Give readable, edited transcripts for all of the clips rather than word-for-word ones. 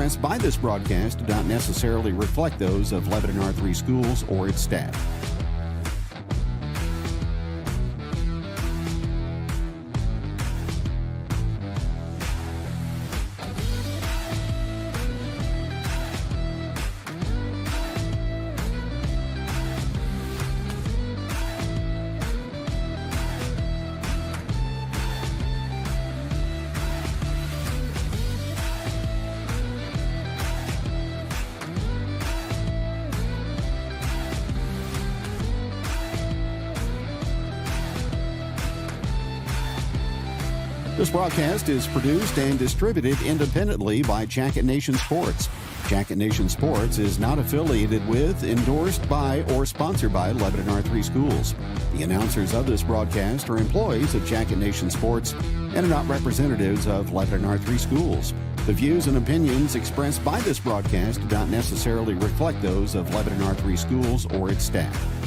expressed by this broadcast do not necessarily reflect those of Lebanon R3 Schools or its staff. This broadcast is produced and distributed independently by Jacket Nation Sports. Jacket Nation Sports is not affiliated with, endorsed by, or sponsored by Lebanon R3 Schools. The announcers of this broadcast are employees of Jacket Nation Sports and are not representatives of Lebanon R3 Schools. The views and opinions expressed by this broadcast do not necessarily reflect those of Lebanon R3 Schools or its staff.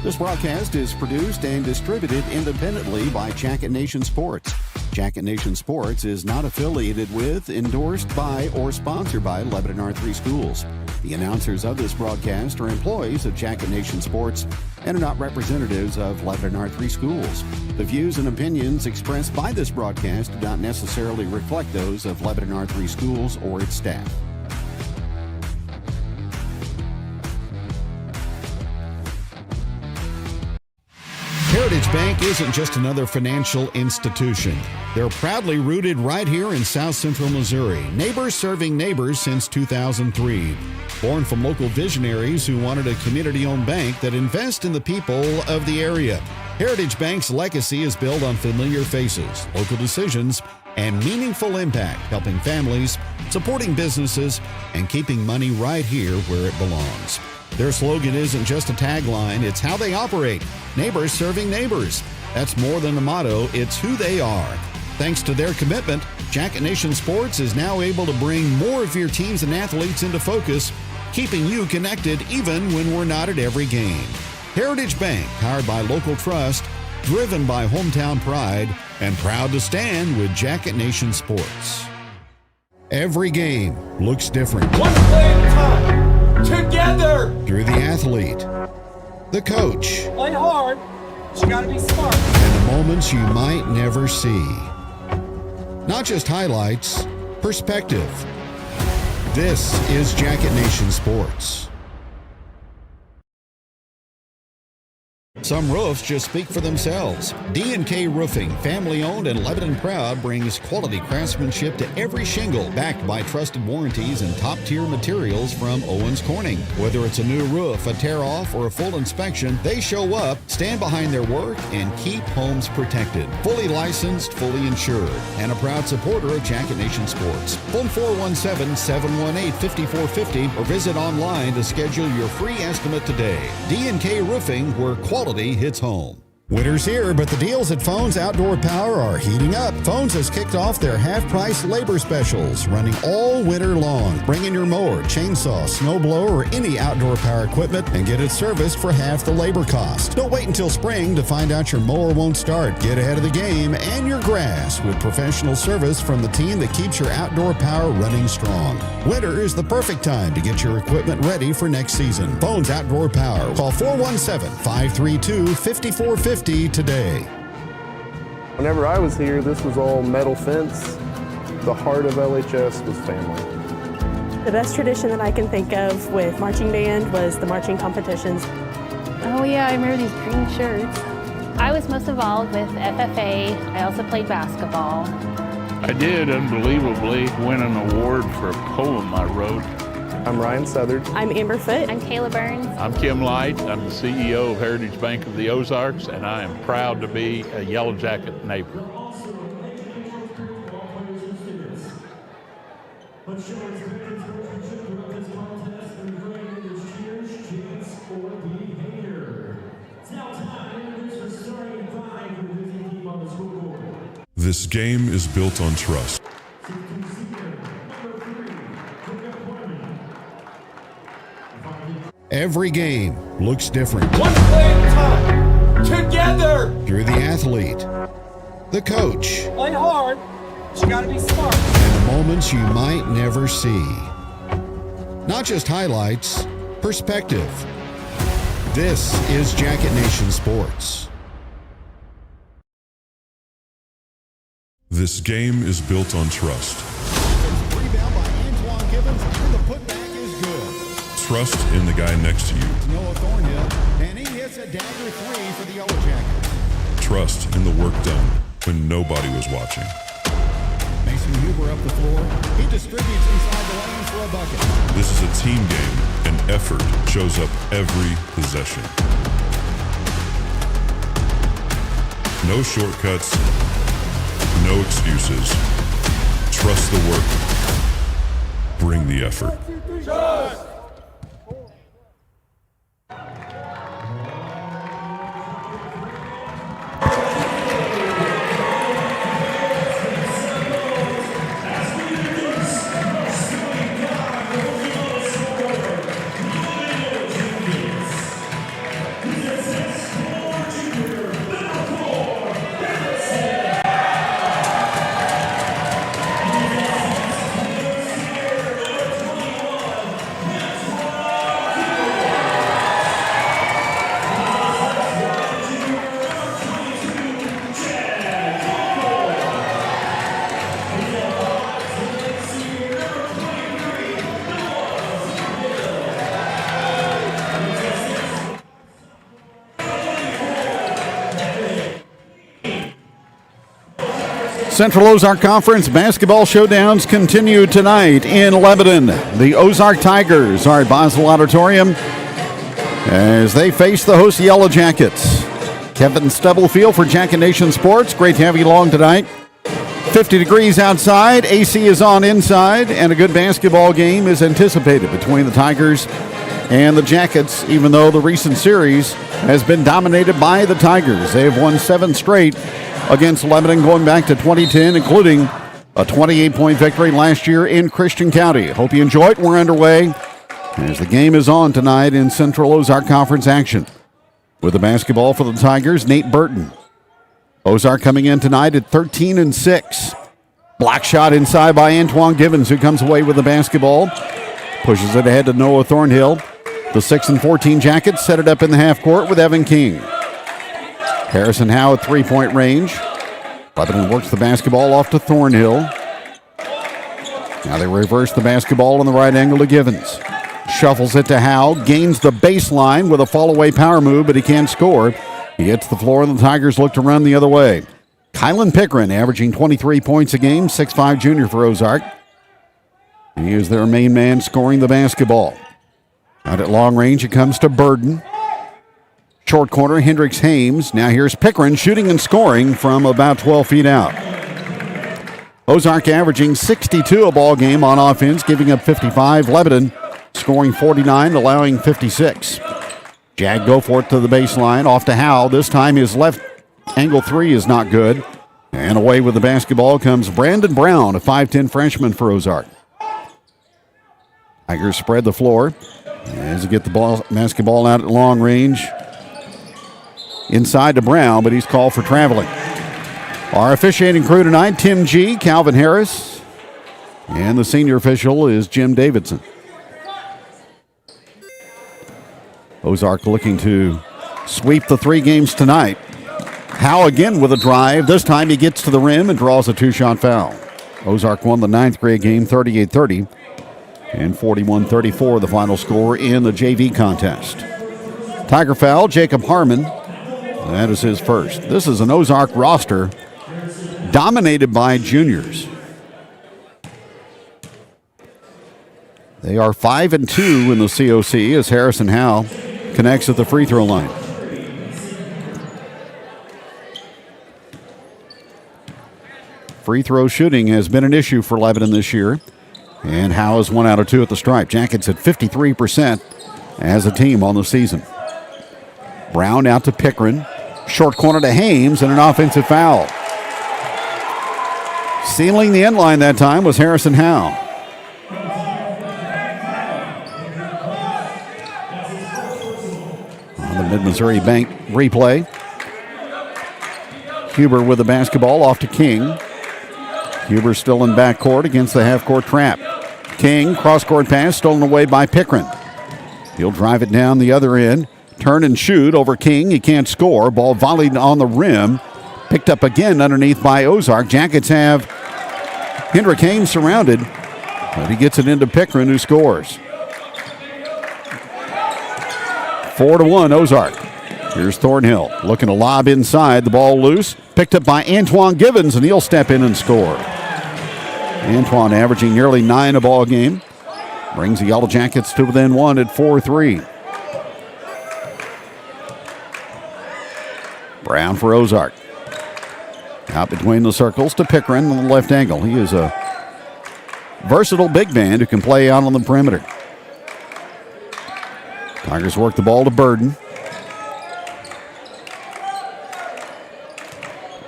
This broadcast is produced and distributed independently by Jacket Nation Sports. Jacket Nation Sports is not affiliated with, endorsed by, or sponsored by Lebanon R3 Schools. The announcers of this broadcast are employees of Jacket Nation Sports and are not representatives of Lebanon R3 Schools. The views and opinions expressed by this broadcast do not necessarily reflect those of Lebanon R3 Schools or its staff. Heritage Bank isn't just another financial institution. They're proudly rooted right here in South Central Missouri, neighbors serving neighbors since 2003. Born from local visionaries who wanted a community-owned bank that invests in the people of the area. Heritage Bank's legacy is built on familiar faces, local decisions, and meaningful impact, helping families, supporting businesses, and keeping money right here where it belongs. Their slogan isn't just a tagline, it's how they operate. Neighbors serving neighbors. That's more than a motto, it's who they are. Thanks to their commitment, Jacket Nation Sports is now able to bring more of your teams and athletes into focus, keeping you connected even when we're not at every game. Heritage Bank, powered by local trust, driven by hometown pride, and proud to stand with Jacket Nation Sports. Every game looks different. One play at a time. Together! Through the athlete, the coach, Play hard, but you gotta be smart. and the moments you might never see. Not just highlights, perspective. This is Jacket Nation Sports. Some roofs just speak for themselves. D&K Roofing, family-owned and Lebanon proud, brings quality craftsmanship to every shingle, backed by trusted warranties and top-tier materials from Owens Corning. Whether it's a new roof, a tear-off, or a full inspection, they show up, stand behind their work, and keep homes protected. Fully licensed, fully insured, and a proud supporter of Jacket Nation Sports. Phone 417-718-5450 or visit online to schedule your free estimate today. D&K Roofing, where quality hits home. Winter's here, but the deals at Phones Outdoor Power are heating up. Phones has kicked off their half-price labor specials, running all winter long. Bring in your mower, chainsaw, snowblower, or any outdoor power equipment and get it serviced for half the labor cost. Don't wait until spring to find out your mower won't start. Get ahead of the game and your grass with professional service from the team that keeps your outdoor power running strong. Winter is the perfect time to get your equipment ready for next season. Phones Outdoor Power. Call 417-532-5450 today. Whenever I was here, this was all metal fence. The heart of LHS was family. The best tradition that I can think of with marching band was the marching competitions. Oh yeah, I remember these green shirts. I was most involved with FFA. I also played basketball. I did unbelievably win an award for a poem I wrote. I'm Ryan Southard. I'm Amber Foote. I'm Kayla Burns. I'm Kim Light. I'm the CEO of Heritage Bank of the Ozarks, and I am proud to be a Yellowjacket neighbor. This game is built on trust. Every game looks different. One play at a time. Together. You're the athlete, the coach, Play hard, but you gotta be smart. and the moments you might never see. Not just highlights, perspective. This is Jacket Nation Sports. This game is built on trust. Rebound by Antoine Gibbons, and the putback is good. Trust in the guy next to you. Noah Thornhill, and he hits a dagger three for the Yellowjackets. Trust in the work done when nobody was watching. Mason Huber up the floor. He distributes inside the lanes for a bucket. This is a team game, and effort shows up every possession. No shortcuts, no excuses. Trust the work. Bring the effort. Central Ozark Conference basketball showdowns continue tonight in Lebanon. The Ozark Tigers are at Bos-Mahal Auditorium as they face the host Yellowjackets. Kevin Stubblefield for Jacket Nation Sports. Great to have you along tonight. 50 degrees outside, AC is on inside, and a good basketball game is anticipated between the Tigers and the Jackets, even though the recent series has been dominated by the Tigers. They have won 7 straight against Lebanon going back to 2010, including a 28-point victory last year in Christian County. Hope you enjoy it. We're underway as the game is on tonight in Central Ozark Conference action. With the basketball for the Tigers, Nate Burton. Ozark coming in tonight at 13-6. Block shot inside by Antoine Gibbons, who comes away with the basketball. Pushes it ahead to Noah Thornhill. The 6-14 Jackets set it up in the half court with Evan King. Harrison Howe at three-point range. Lebanon works the basketball off to Thornhill. Now they reverse the basketball on the right angle to Givens. Shuffles it to Howe. Gains the baseline with a fall-away power move, but he can't score. He hits the floor, and the Tigers look to run the other way. Kylan Pickren averaging 23 points a game, 6'5 junior for Ozark. He is their main man scoring the basketball. Out at long range, it comes to Burden. Short corner, Hendricks Hames. Now here's Pickren shooting and scoring from about 12 feet out. Ozark averaging 62 a ball game on offense, giving up 55. Lebanon scoring 49, allowing 56. Jag go for it to the baseline, off to Howe. This time his left angle three is not good. And away with the basketball comes Brandon Brown, a 5'10 freshman for Ozark. Tigers spread the floor as they get the basketball out at long range. Inside to Brown, but he's called for traveling. Our officiating crew tonight, Tim G., Calvin Harris, and the senior official is Jim Davidson. Ozark looking to sweep the 3 games tonight. Howe again with a drive. This time he gets to the rim and draws a 2-shot foul. Ozark won the 9th grade game 38-30 and 41-34 the final score in the JV contest. Tiger foul, Jacob Harmon. That is his first. This is an Ozark roster dominated by juniors. They are 5-2 in the COC as Harrison Howe connects at the free throw line. Free throw shooting has been an issue for Lebanon this year, and Howe is 1 out of 2 at the stripe. Jackets at 53% as a team on the season. Brown out to Pickren. Short corner to Hames and an offensive foul. Sealing the end line that time was Harrison Howe. On the Mid-Missouri Bank replay. Huber with the basketball off to King. Huber still in backcourt against the half-court trap. King, cross-court pass, stolen away by Pickren. He'll drive it down the other end. Turn and shoot over King. He can't score. Ball volleyed on the rim. Picked up again underneath by Ozark. Jackets have Hendrick Hames surrounded, but he gets it into Pickren, who scores. 4-1 Ozark. Here's Thornhill looking to lob inside. The ball loose. Picked up by Antoine Givens, and he'll step in and score. Antoine averaging nearly 9 a ball game. Brings the Yellow Jackets to within 1 at 4-3. Brown for Ozark. Out between the circles to Pickren on the left angle. He is a versatile big man who can play out on the perimeter. Tigers work the ball to Burden.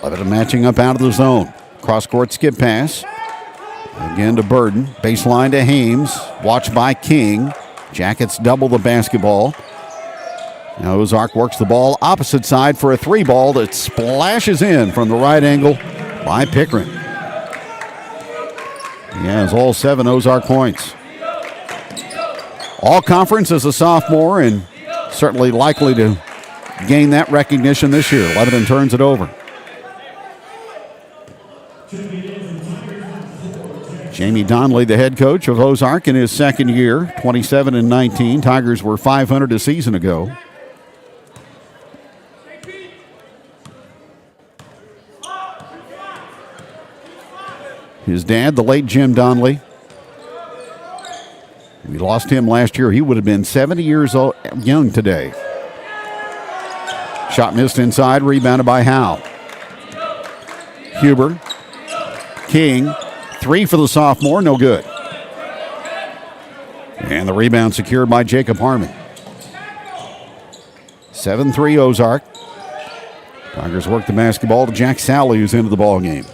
Lebanon matching up out of the zone. Cross-court skip pass. Again to Burden. Baseline to Hames. Watched by King. Jackets double the basketball. Now Ozark works the ball opposite side for a 3-ball that splashes in from the right angle by Pickren. He has all 7 Ozark points. All conference as a sophomore and certainly likely to gain that recognition this year. Lebanon turns it over. Jamie Donnelly, the head coach of Ozark in his second year, 27-19. Tigers were .500 a season ago. His dad, the late Jim Donnelly. We lost him last year. He would have been 70 years old, young today. Shot missed inside, rebounded by Howe. Huber. King. 3 for the sophomore, no good. And the rebound secured by Jacob Harmon. 7-3 Ozark. Tigers work the basketball to Jack Sally, who's into the ball game.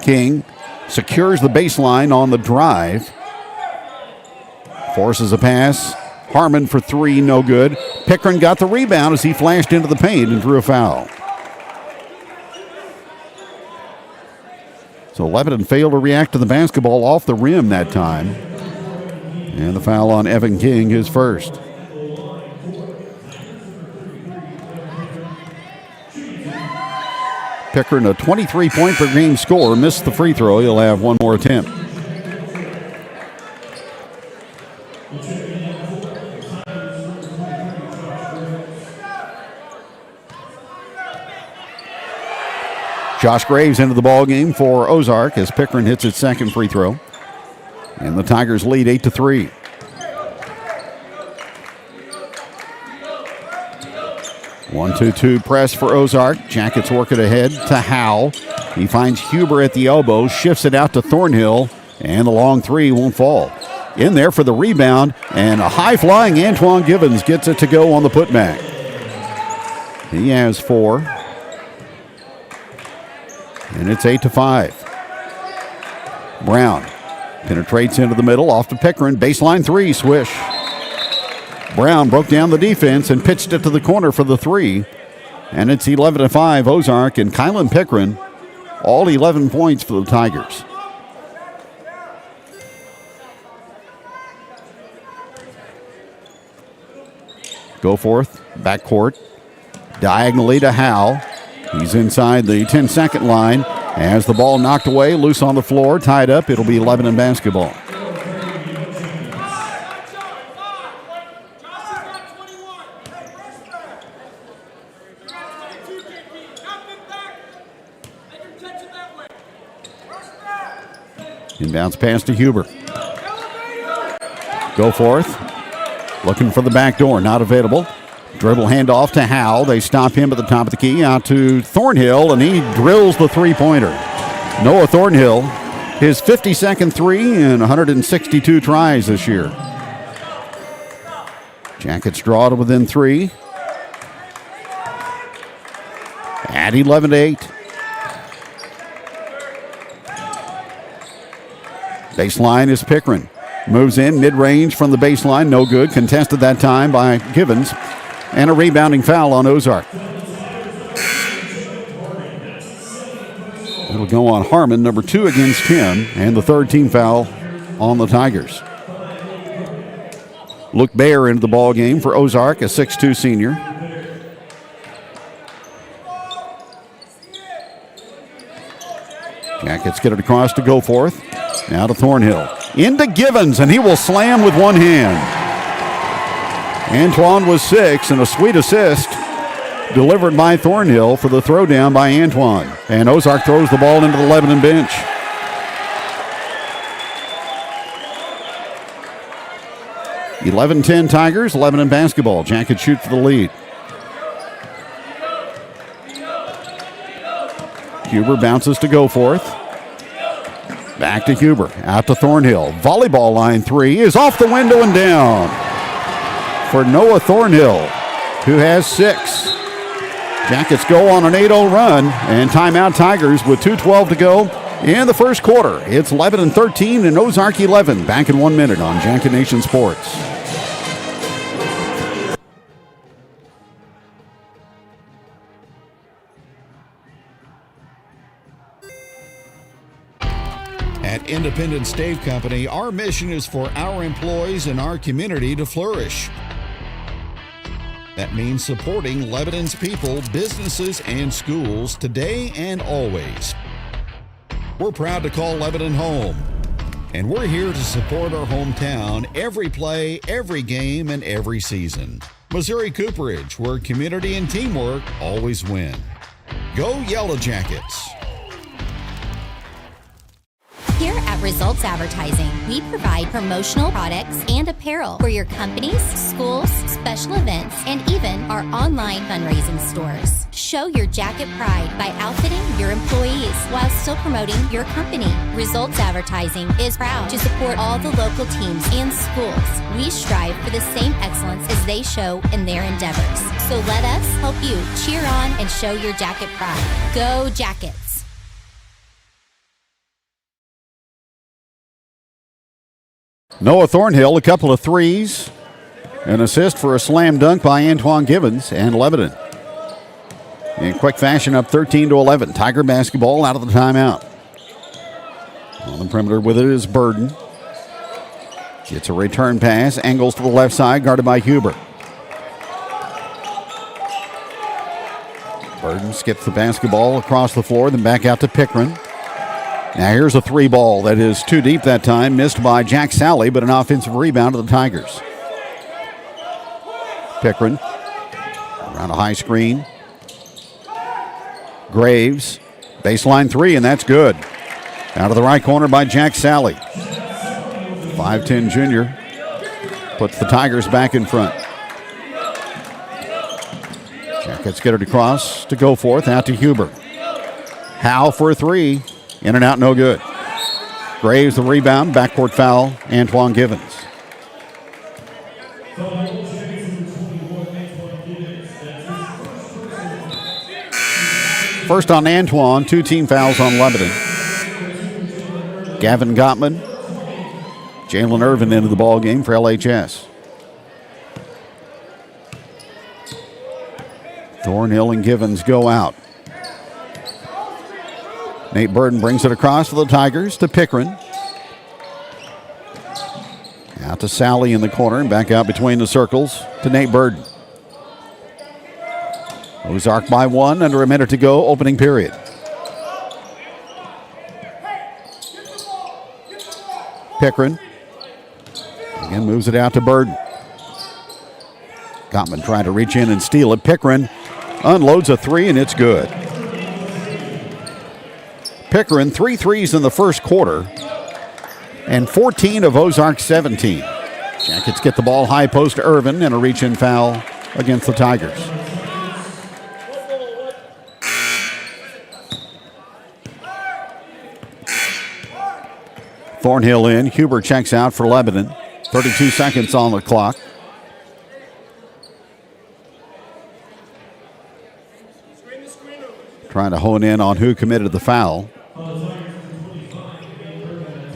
King secures the baseline on the drive. Forces a pass. Harmon for 3, no good. Pickren got the rebound as he flashed into the paint and drew a foul. So Lebanon failed to react to the basketball off the rim that time. And the foul on Evan King, his first. Pickren, a 23-point per game scorer, missed the free throw. He'll have one more attempt. Josh Graves into the ball game for Ozark as Pickren hits its second free throw. And the Tigers lead 8-3. One, 2-2 press for Ozark. Jackets work it ahead to Howe. He finds Huber at the elbow, shifts it out to Thornhill, and the long 3 won't fall. In there for the rebound, and a high-flying Antoine Givens gets it to go on the putback. He has 4. And it's 8-5. Brown penetrates into the middle, off to Pickren. Baseline 3, swish. Brown broke down the defense and pitched it to the corner for the 3. And it's 11-5 Ozark, and Kylan Pickren, all 11 points for the Tigers. Goforth, backcourt, diagonally to Howe. He's inside the 10-second line. As the ball knocked away, loose on the floor, tied up. It'll be Lebanon basketball. Inbounds pass to Huber. Goforth looking for the back door, not available. Dribble handoff to Howell. They stop him at the top of the key, out to Thornhill, and he drills the three-pointer. Noah Thornhill, his 52nd three in 162 tries this year. Jackets draw to within 3. At 11-8. Baseline is Pickren. Moves in, mid-range from the baseline, no good. Contested that time by Givens. And a rebounding foul on Ozark. It'll go on Harmon, number 2 against him, and the third team foul on the Tigers. Luke Bayer into the ball game for Ozark, a 6'2 senior. Jackets get it across to Goforth. Now to Thornhill. Into Givens, and he will slam with one hand. Antoine was 6, and a sweet assist delivered by Thornhill for the throwdown by Antoine. And Ozark throws the ball into the Lebanon bench. (11-10) Tigers, Lebanon basketball. Jackets shoot for the lead. Huber bounces to Goforth. Back to Huber, out to Thornhill. Volleyball line 3 is off the window and down for Noah Thornhill, who has 6. Jackets go on an 8-0 run, and timeout Tigers with 2:12 to go in the first quarter. It's Lebanon 13 and Ozark 11. Back in 1 minute on Jacket Nation Sports. At Independent Stave Company, our mission is for our employees and our community to flourish. That means supporting Lebanon's people, businesses, and schools today and always. We're proud to call Lebanon home, and we're here to support our hometown every play, every game, and every season. Missouri Cooperage, where community and teamwork always win. Go Yellowjackets! Here at Results Advertising, we provide promotional products and apparel for your companies, schools, special events, and even our online fundraising stores. Show your jacket pride by outfitting your employees while still promoting your company. Results Advertising is proud to support all the local teams and schools. We strive for the same excellence as they show in their endeavors. So let us help you cheer on and show your jacket pride. Go Jackets! Noah Thornhill, a couple of threes. An assist for a slam dunk by Antoine Givens and Lebanon. In quick fashion, up 13-11. Tiger basketball out of the timeout. On the perimeter with it is Burden. Gets a return pass, angles to the left side, guarded by Huber. Burden skips the basketball across the floor, then back out to Pickren. Now here's a 3 ball that is too deep that time, missed by Jack Sally, but an offensive rebound to the Tigers. Pickren around a high screen. Graves, baseline 3, and that's good. Out of the right corner by Jack Sally. 5'10 junior puts the Tigers back in front. Jackets get it across to Goforth, out to Huber. Howe for a 3. In and out, no good. Graves the rebound, backcourt foul, Antoine Givens. First on Antoine, 2 team fouls on Lebanon. Gavin Gottman, Jalen Irvin into the ball game for LHS. Thornhill and Givens go out. Nate Burden brings it across for the Tigers to Pickren. Out to Sally in the corner and back out between the circles to Nate Burden. Ozark by 1, under a minute to go, opening period. Pickren again moves it out to Burden. Gottman trying to reach in and steal it. Pickren unloads a 3, and it's good. Pickren, 3 threes in the first quarter, and 14 of Ozark's 17. Jackets get the ball high post to Irvin and a reach-in foul against the Tigers. Thornhill in. Huber checks out for Lebanon. 32 seconds on the clock. Trying to hone in on who committed the foul.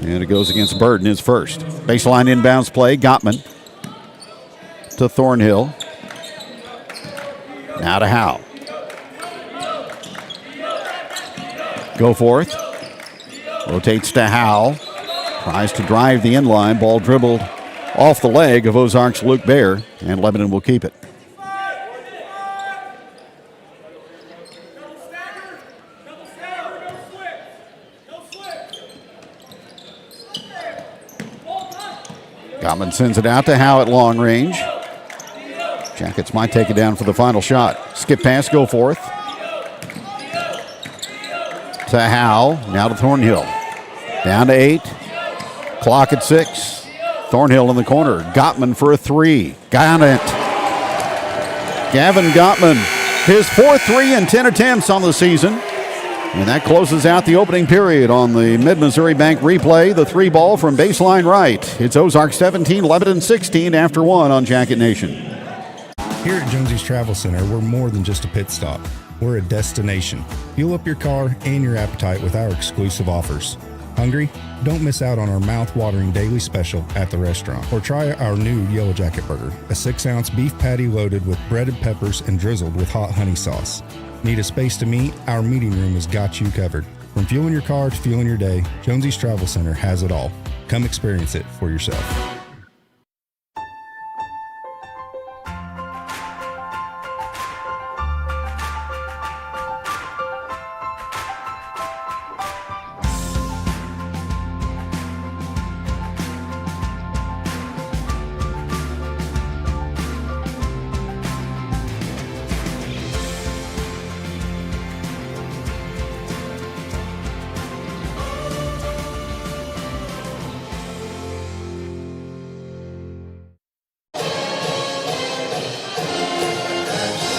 And it goes against Burden, his first. Baseline inbounds play. Gottman to Thornhill. Now to Howe. Goforth rotates to Howe. Tries to drive the inline. Ball dribbled off the leg of Ozark's Luke Baer, and Lebanon will keep it. Gottman sends it out to Howe at long range. Jackets might take it down for the final shot. Skip pass, Goforth. To Howe, now to Thornhill. Down to 8. Clock at 6. Thornhill in the corner. Gottman for a 3. Got it. Gavin Gottman, his 4th 3 in 10 attempts on the season. And that closes out the opening period on the Mid-Missouri Bank replay. The 3 ball from baseline right. It's Ozark 17, Lebanon 16 after 1 on Jacket Nation. Here at Jonesy's Travel Center, we're more than just a pit stop. We're a destination. Fuel up your car and your appetite with our exclusive offers. Hungry? Don't miss out on our mouth-watering daily special at the restaurant. Or try our new Yellowjacket Burger, a 6-ounce beef patty loaded with breaded peppers and drizzled with hot honey sauce. Need a space to meet? Our meeting room has got you covered. From fueling your car to fueling your day, Jonesy's Travel Center has it all. Come experience it for yourself.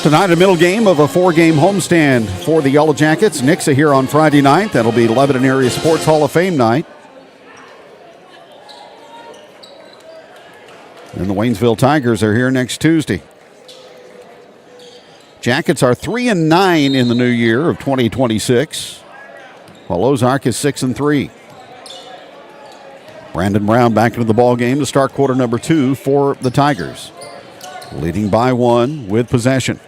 Tonight, a middle game of a 4-game homestand for the Yellow Jackets. Nixa here on Friday night. That'll be Lebanon Area Sports Hall of Fame night. And the Waynesville Tigers are here next Tuesday. Jackets are 3-9 in the new year of 2026, while Ozark is 6-3. Brandon Brown back into the ball game to start quarter number 2 for the Tigers, leading by 1 with possession.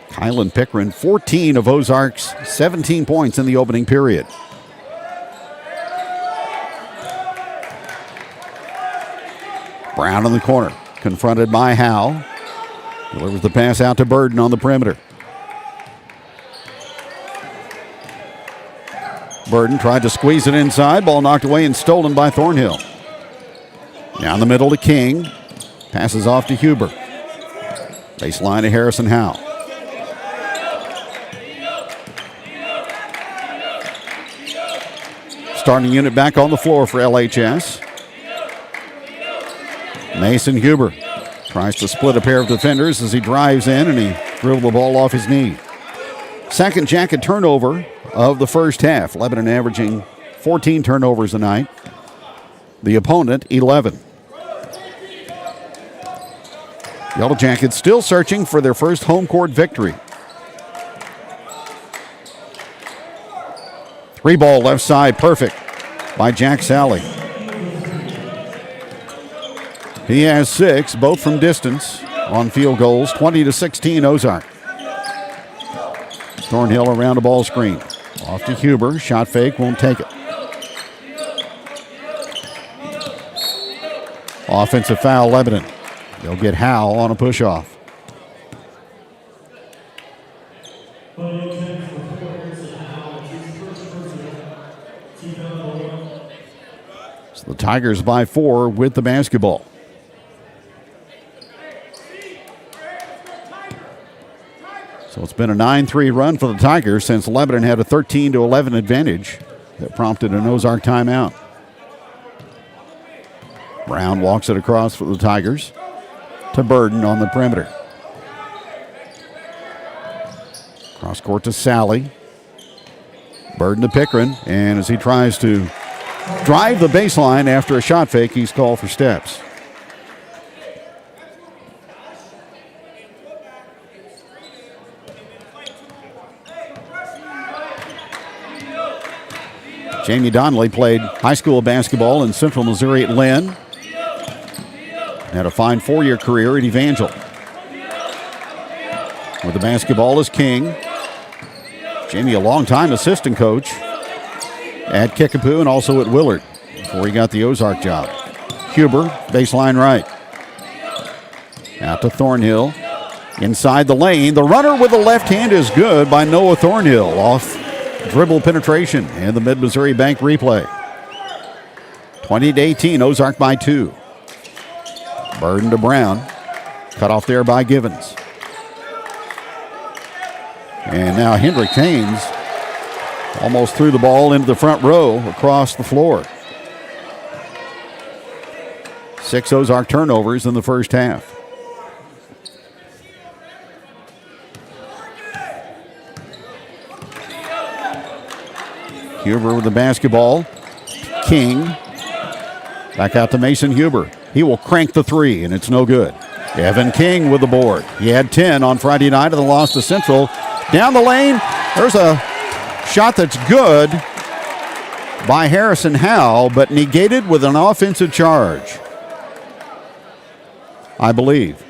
Kylan Pickren, 14 of Ozark's 17 points in the opening period. Brown in the corner, confronted by Howe. Delivers the pass out to Burden on the perimeter. Burden tried to squeeze it inside. Ball knocked away and stolen by Thornhill. Down the middle to King. Passes off to Huber. Baseline to Harrison Howe. Starting unit back on the floor for LHS. Mason Huber tries to split a pair of defenders as he drives in, and he dribbled the ball off his knee. Second Jacket turnover of the first half. Lebanon averaging 14 turnovers a night. The opponent, 11. Yellow Jackets still searching for their first home court victory. 3-ball left side, perfect by Jack Sally. He has 6, both from distance on field goals. 20-16 Ozark. Thornhill around a ball screen. Off to Huber. Shot fake, won't take it. Offensive foul, Lebanon. They'll get Howe on a push-off. So the Tigers by 4 with the basketball. So it's been a 9-3 run for the Tigers since Lebanon had a 13-11 advantage that prompted an Ozark timeout. Brown walks it across for the Tigers to Burden on the perimeter. Cross court to Sally. Burden to Pickren, and as he tries to drive the baseline after a shot fake, he's called for steps. Jamie Donnelly played high school basketball in Central Missouri at Lynn. Had a fine 4-year career at Evangel. With the basketball is King. Jamie, a long-time assistant coach at Kickapoo and also at Willard before he got the Ozark job. Huber, baseline right. Out to Thornhill. Inside the lane. The runner with the left hand is good by Noah Thornhill. Off dribble penetration and the Mid-Missouri Bank replay. 20-18, Ozark by 2. Burden to Brown. Cut off there by Givens. And now Hendrick Haynes almost threw the ball into the front row across the floor. 6 Ozark turnovers in the first half. Huber with the basketball. King. Back out to Mason Huber. He will crank the 3, and it's no good. Evan King with the board. He had 10 on Friday night of the loss to Central. Down the lane, there's a shot that's good by Harrison Howe, but negated with an offensive charge, I believe.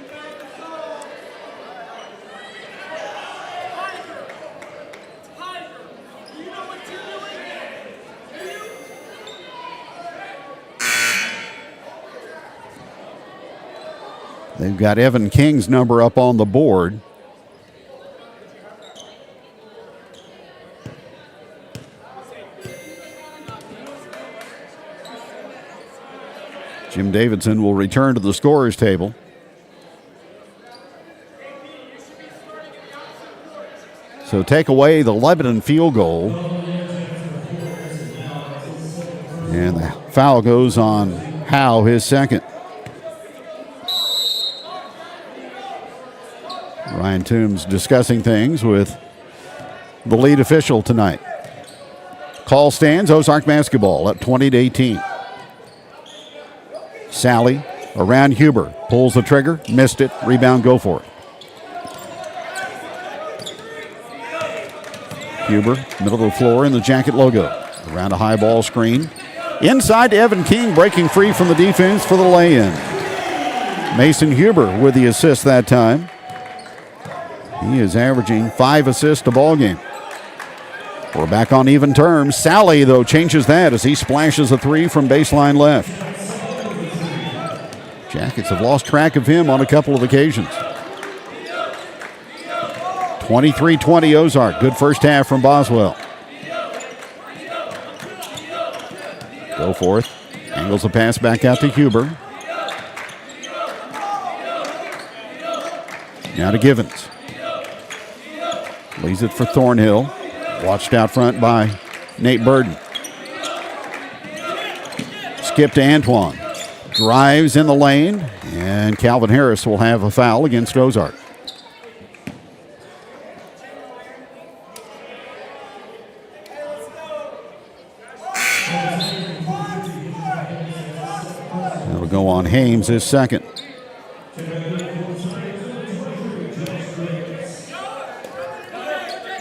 They've got Evan King's number up on the board. Jim Davidson will return to the scorer's table. So take away the Lebanon field goal. And the foul goes on Howe, his second. Ryan Toombs discussing things with the lead official tonight. Call stands, Ozark basketball up 20-18. Sally around Huber, pulls the trigger, missed it, rebound, go for it. Huber, middle of the floor in the Jacket logo. Around a high ball screen. Inside to Evan King, breaking free from the defense for the lay-in. Mason Huber with the assist that time. He is averaging 5 assists a ball game. We're back on even terms. Sally, though, changes that as he splashes a 3 from baseline left. Jackets have lost track of him on a couple of occasions. 23-20 Ozark. Good first half from Boswell. Goforth angles the pass back out to Huber. Now to Givens. Leaves it for Thornhill. Watched out front by Nate Burden. Skip to Antoine. Drives in the lane, and Calvin Harris will have a foul against Ozark. That'll go on Hames, his second.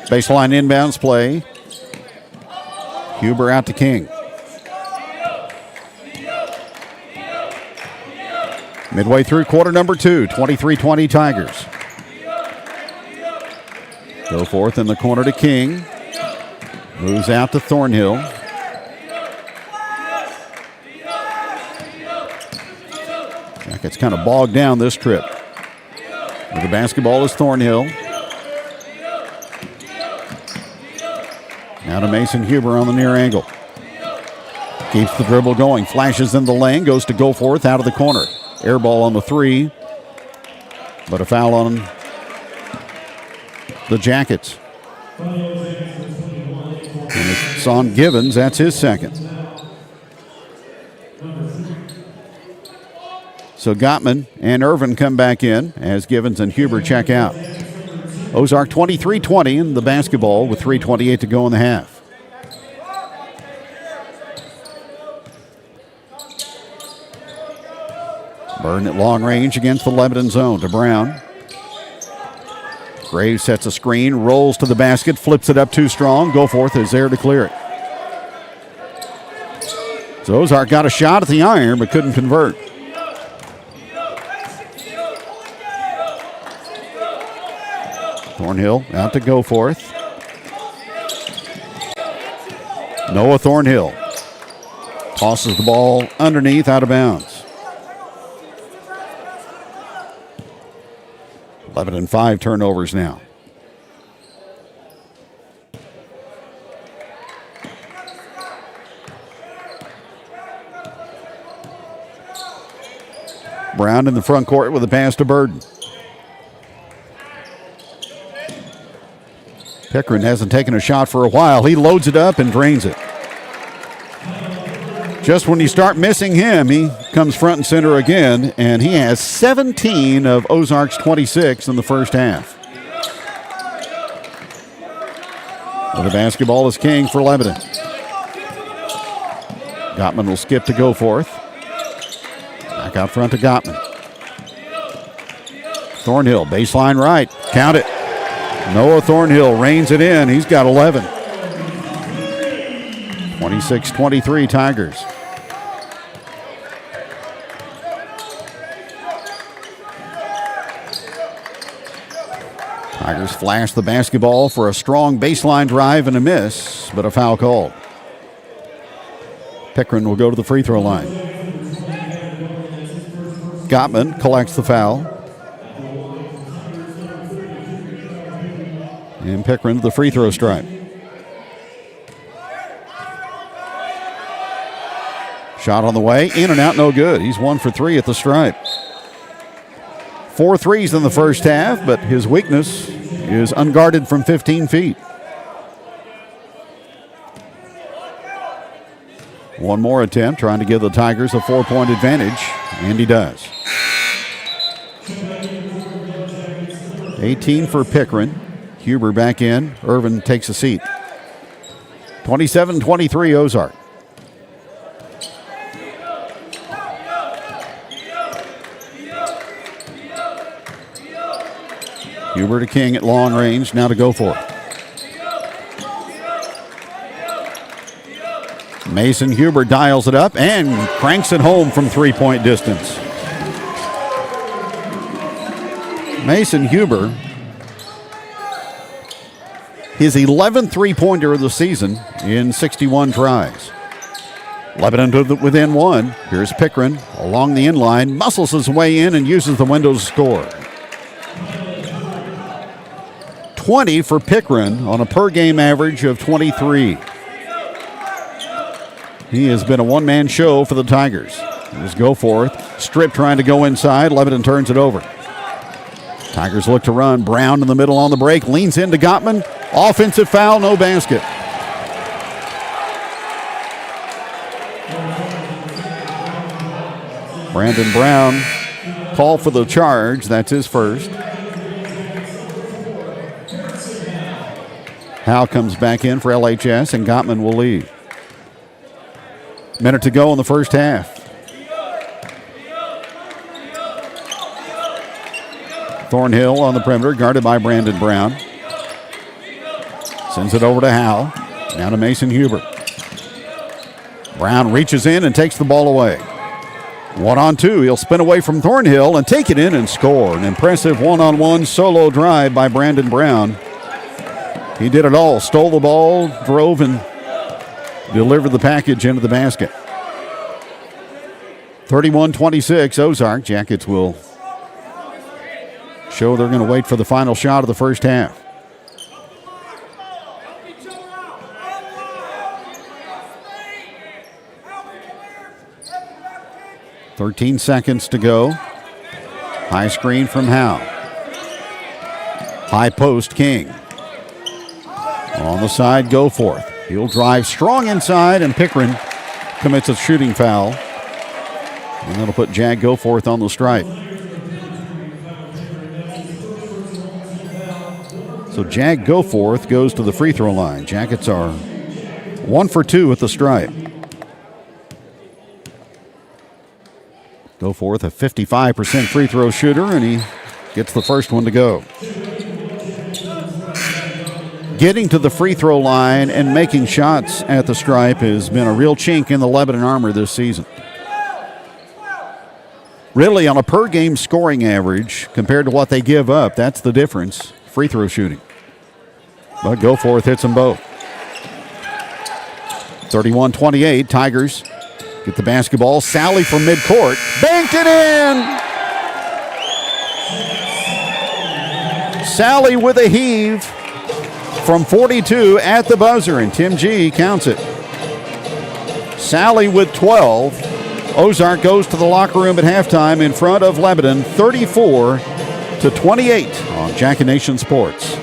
Baseline inbounds play. Huber out to King. Midway through quarter number 2, 23-20 Tigers. Goforth in the corner to King. Moves out to Thornhill. Jackets kind of bogged down this trip. With the basketball is Thornhill. Now to Mason Huber on the near angle. Keeps the dribble going. Flashes in the lane. Goes to Goforth out of the corner. Air ball on the 3. But a foul on the Jackets. And it's on Givens. That's his second. So Gottman and Irvin come back in as Givens and Huber check out. Ozark 23-20 in the basketball with 3:28 to go in the half. Burn at long range against the Lebanon zone to Brown. Graves sets a screen, rolls to the basket, flips it up too strong. Goforth is there to clear it. So Ozark got a shot at the iron but couldn't convert. Thornhill out to Goforth. Noah Thornhill tosses the ball underneath, out of bounds. Lebanon 5 turnovers now. Brown in the front court with a pass to Burden. Pickering hasn't taken a shot for a while. He loads it up and drains it. Just when you start missing him, he comes front and center again, and he has 17 of Ozark's 26 in the first half. Well, the basketball is king for Lebanon. Gottman will skip to Goforth. Back out front to Gottman. Thornhill, baseline right. Count it. Noah Thornhill reins it in. He's got 11. 26-23 Tigers. Tigers flash the basketball for a strong baseline drive and a miss, but a foul called. Pickering will go to the free throw line. Gottman collects the foul. And Pickering to the free throw stripe. Shot on the way, in and out, no good. He's 1 for 3 at the stripe. 4 threes in the first half, but his weakness is unguarded from 15 feet. One more attempt, trying to give the Tigers a 4-point advantage, and he does. 18 for Pickering. Huber back in. Irvin takes a seat. 27-23 Ozark. Huber to King at long range. Now to Goforth. Mason Huber dials it up and cranks it home from 3-point distance. Mason Huber, his 11th three-pointer of the season in 61 tries. Lebanon to within 1. Here's Pickering along the inline, muscles his way in and uses the window to score. 20 for Pickering on a per-game average of 23. He has been a one-man show for the Tigers. Here's Goforth, strip trying to go inside. Lebanon turns it over. Tigers look to run. Brown in the middle on the break, leans into Gottman. Offensive foul, no basket. Brandon Brown called for the charge. That's his first. Howe comes back in for LHS, and Gottman will leave. Minute to go in the first half. Thornhill on the perimeter, guarded by Brandon Brown. Sends it over to Howe. Now to Mason Huber. Brown reaches in and takes the ball away. 1-on-2. He'll spin away from Thornhill and take it in and score. An impressive one-on-one solo drive by Brandon Brown. He did it all. Stole the ball, drove, and delivered the package into the basket. 31-26 Ozark. Jackets will show they're going to wait for the final shot of the first half. Thirteen seconds to go. High screen from Howe. High post, King. On the side, Goforth. He'll drive strong inside, and Pickering commits a shooting foul. And that'll put Jag Goforth on the stripe. So Jag Goforth goes to the free throw line. Jackets are 1 for 2 at the stripe. Goforth, a 55% free throw shooter, and he gets the first one to go. Getting to the free throw line and making shots at the stripe has been a real chink in the Lebanon armor this season. Really, on a per-game scoring average, compared to what they give up, that's the difference, free throw shooting. But Goforth hits them both. 31-28, Tigers get the basketball. Sally from midcourt, banked it in! Sally with a heave from 42 at the buzzer, and Tim G counts it. Sally with 12. Ozark goes to the locker room at halftime in front of Lebanon, 34-28 on Jacket Nation Sports.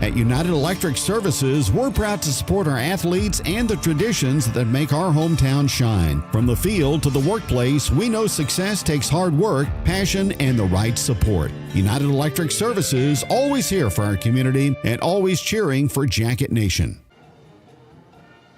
At United Electric Services, we're proud to support our athletes and the traditions that make our hometown shine. From the field to the workplace, we know success takes hard work, passion, and the right support. United Electric Services, always here for our community and always cheering for Jacket Nation.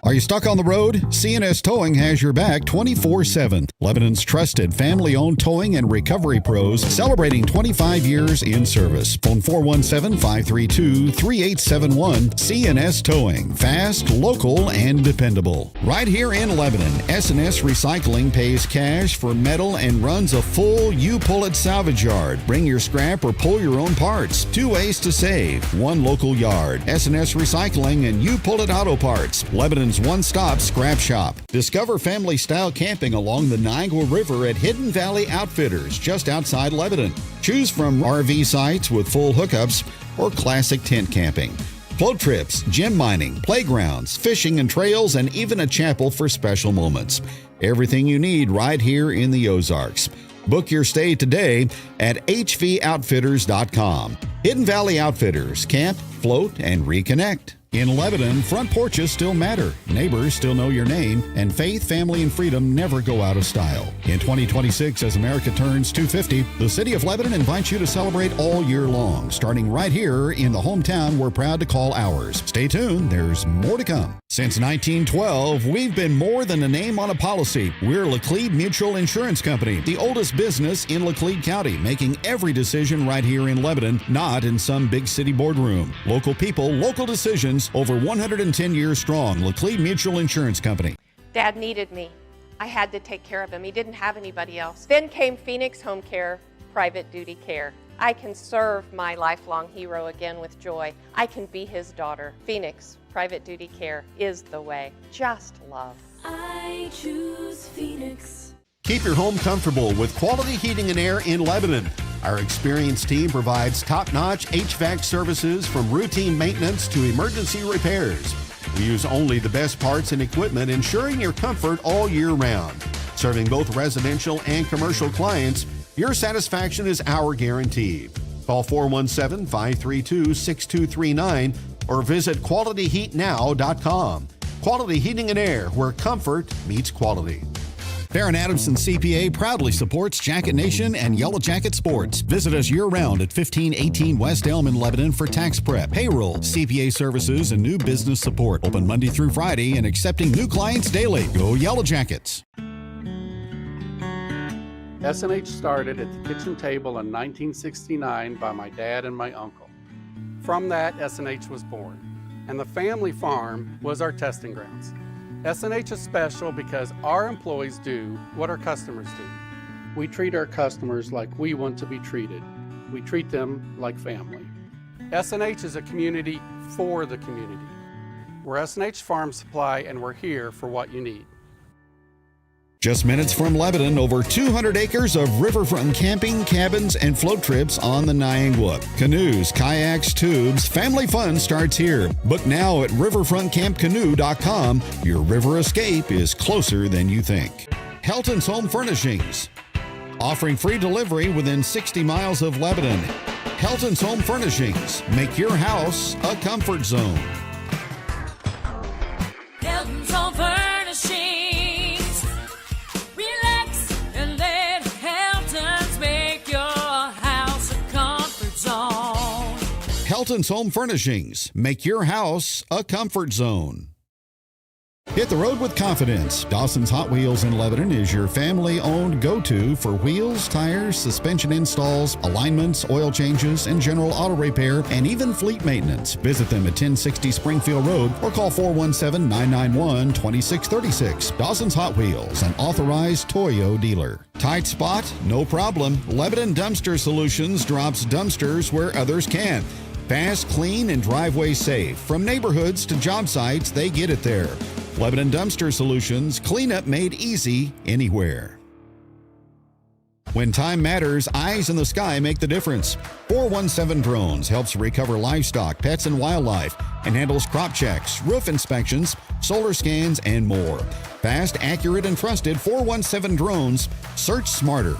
Are you stuck on the road? CNS Towing has your back 24/7. Lebanon's trusted family-owned towing and recovery pros celebrating 25 years in service. Phone 417-532-3871. CNS Towing. Fast, local, and dependable. Right here in Lebanon, S&S Recycling pays cash for metal and runs a full you-pull-it salvage yard. Bring your scrap or pull your own parts. 2 ways to save. 1 local yard. S&S Recycling and you-pull-it auto parts. Lebanon's one-stop scrap shop. Discover family-style camping along the Niagara River at Hidden Valley Outfitters, just outside Lebanon. Choose from RV sites with full hookups or classic tent camping. Float trips, gem mining, playgrounds, fishing and trails, and even a chapel for special moments. Everything you need right here in the Ozarks. Book your stay today at hvoutfitters.com. Hidden Valley Outfitters. Camp, float, and reconnect. In Lebanon, front porches still matter, neighbors still know your name, and faith, family, and freedom never go out of style. In 2026, as America turns 250, the City of Lebanon invites you to celebrate all year long. Starting right here in the hometown we're proud to call ours. Stay tuned, there's more to come. Since 1912, we've been more than a name on a policy. We're Laclede Mutual Insurance Company, the oldest business in Laclede County, making every decision right here in Lebanon, not in some big city boardroom. Local people, local decisions, over 110 years strong. Laclede Mutual Insurance Company. Dad needed me. I had to take care of him. He didn't have anybody else. Then came Phoenix Home Care, Private Duty Care. I can serve my lifelong hero again with joy. I can be his daughter. Phoenix Private Duty Care is the way. Just love. I choose Phoenix. Keep your home comfortable with quality heating and air in Lebanon. Our experienced team provides top-notch HVAC services from routine maintenance to emergency repairs. We use only the best parts and equipment, ensuring your comfort all year round. Serving both residential and commercial clients, your satisfaction is our guarantee. Call 417-532-6239 or visit qualityheatnow.com. Quality Heating and Air, where comfort meets quality. Barron Adamson CPA proudly supports Jacket Nation and Yellowjacket Sports. Visit us year-round at 1518 West Elm in Lebanon for tax prep, payroll, CPA services, and new business support. Open Monday through Friday and accepting new clients daily. Go Yellowjackets! S&H started at the kitchen table in 1969 by my dad and my uncle. From that, S&H was born, and the family farm was our testing grounds. S&H is special because our employees do what our customers do. We treat our customers like we want to be treated. We treat them like family. S&H is a community for the community. We're S&H Farm Supply, and we're here for what you need. Just minutes from Lebanon, over 200 acres of riverfront camping, cabins, and float trips on the Niangua. Canoes, kayaks, tubes, family fun starts here. Book now at riverfrontcampcanoe.com. Your river escape is closer than you think. Helton's Home Furnishings, offering free delivery within 60 miles of Lebanon. Helton's Home Furnishings, make your house a comfort zone. Helton's Home Furnishings. Helton's Home Furnishings. Make your house a comfort zone. Hit the road with confidence. Dawson's Hot Wheels in Lebanon is your family-owned go-to for wheels, tires, suspension installs, alignments, oil changes, and general auto repair, and even fleet maintenance. Visit them at 1060 Springfield Road or call 417-991-2636. Dawson's Hot Wheels, an authorized Toyo dealer. Tight spot? No problem. Lebanon Dumpster Solutions drops dumpsters where others can't. Fast, clean, and driveway safe. From neighborhoods to job sites, they get it there. Lebanon Dumpster Solutions, cleanup made easy anywhere. When time matters, eyes in the sky make the difference. 417 Drones helps recover livestock, pets, and wildlife, and handles crop checks, roof inspections, solar scans, and more. Fast, accurate, and trusted 417 Drones. Search smarter.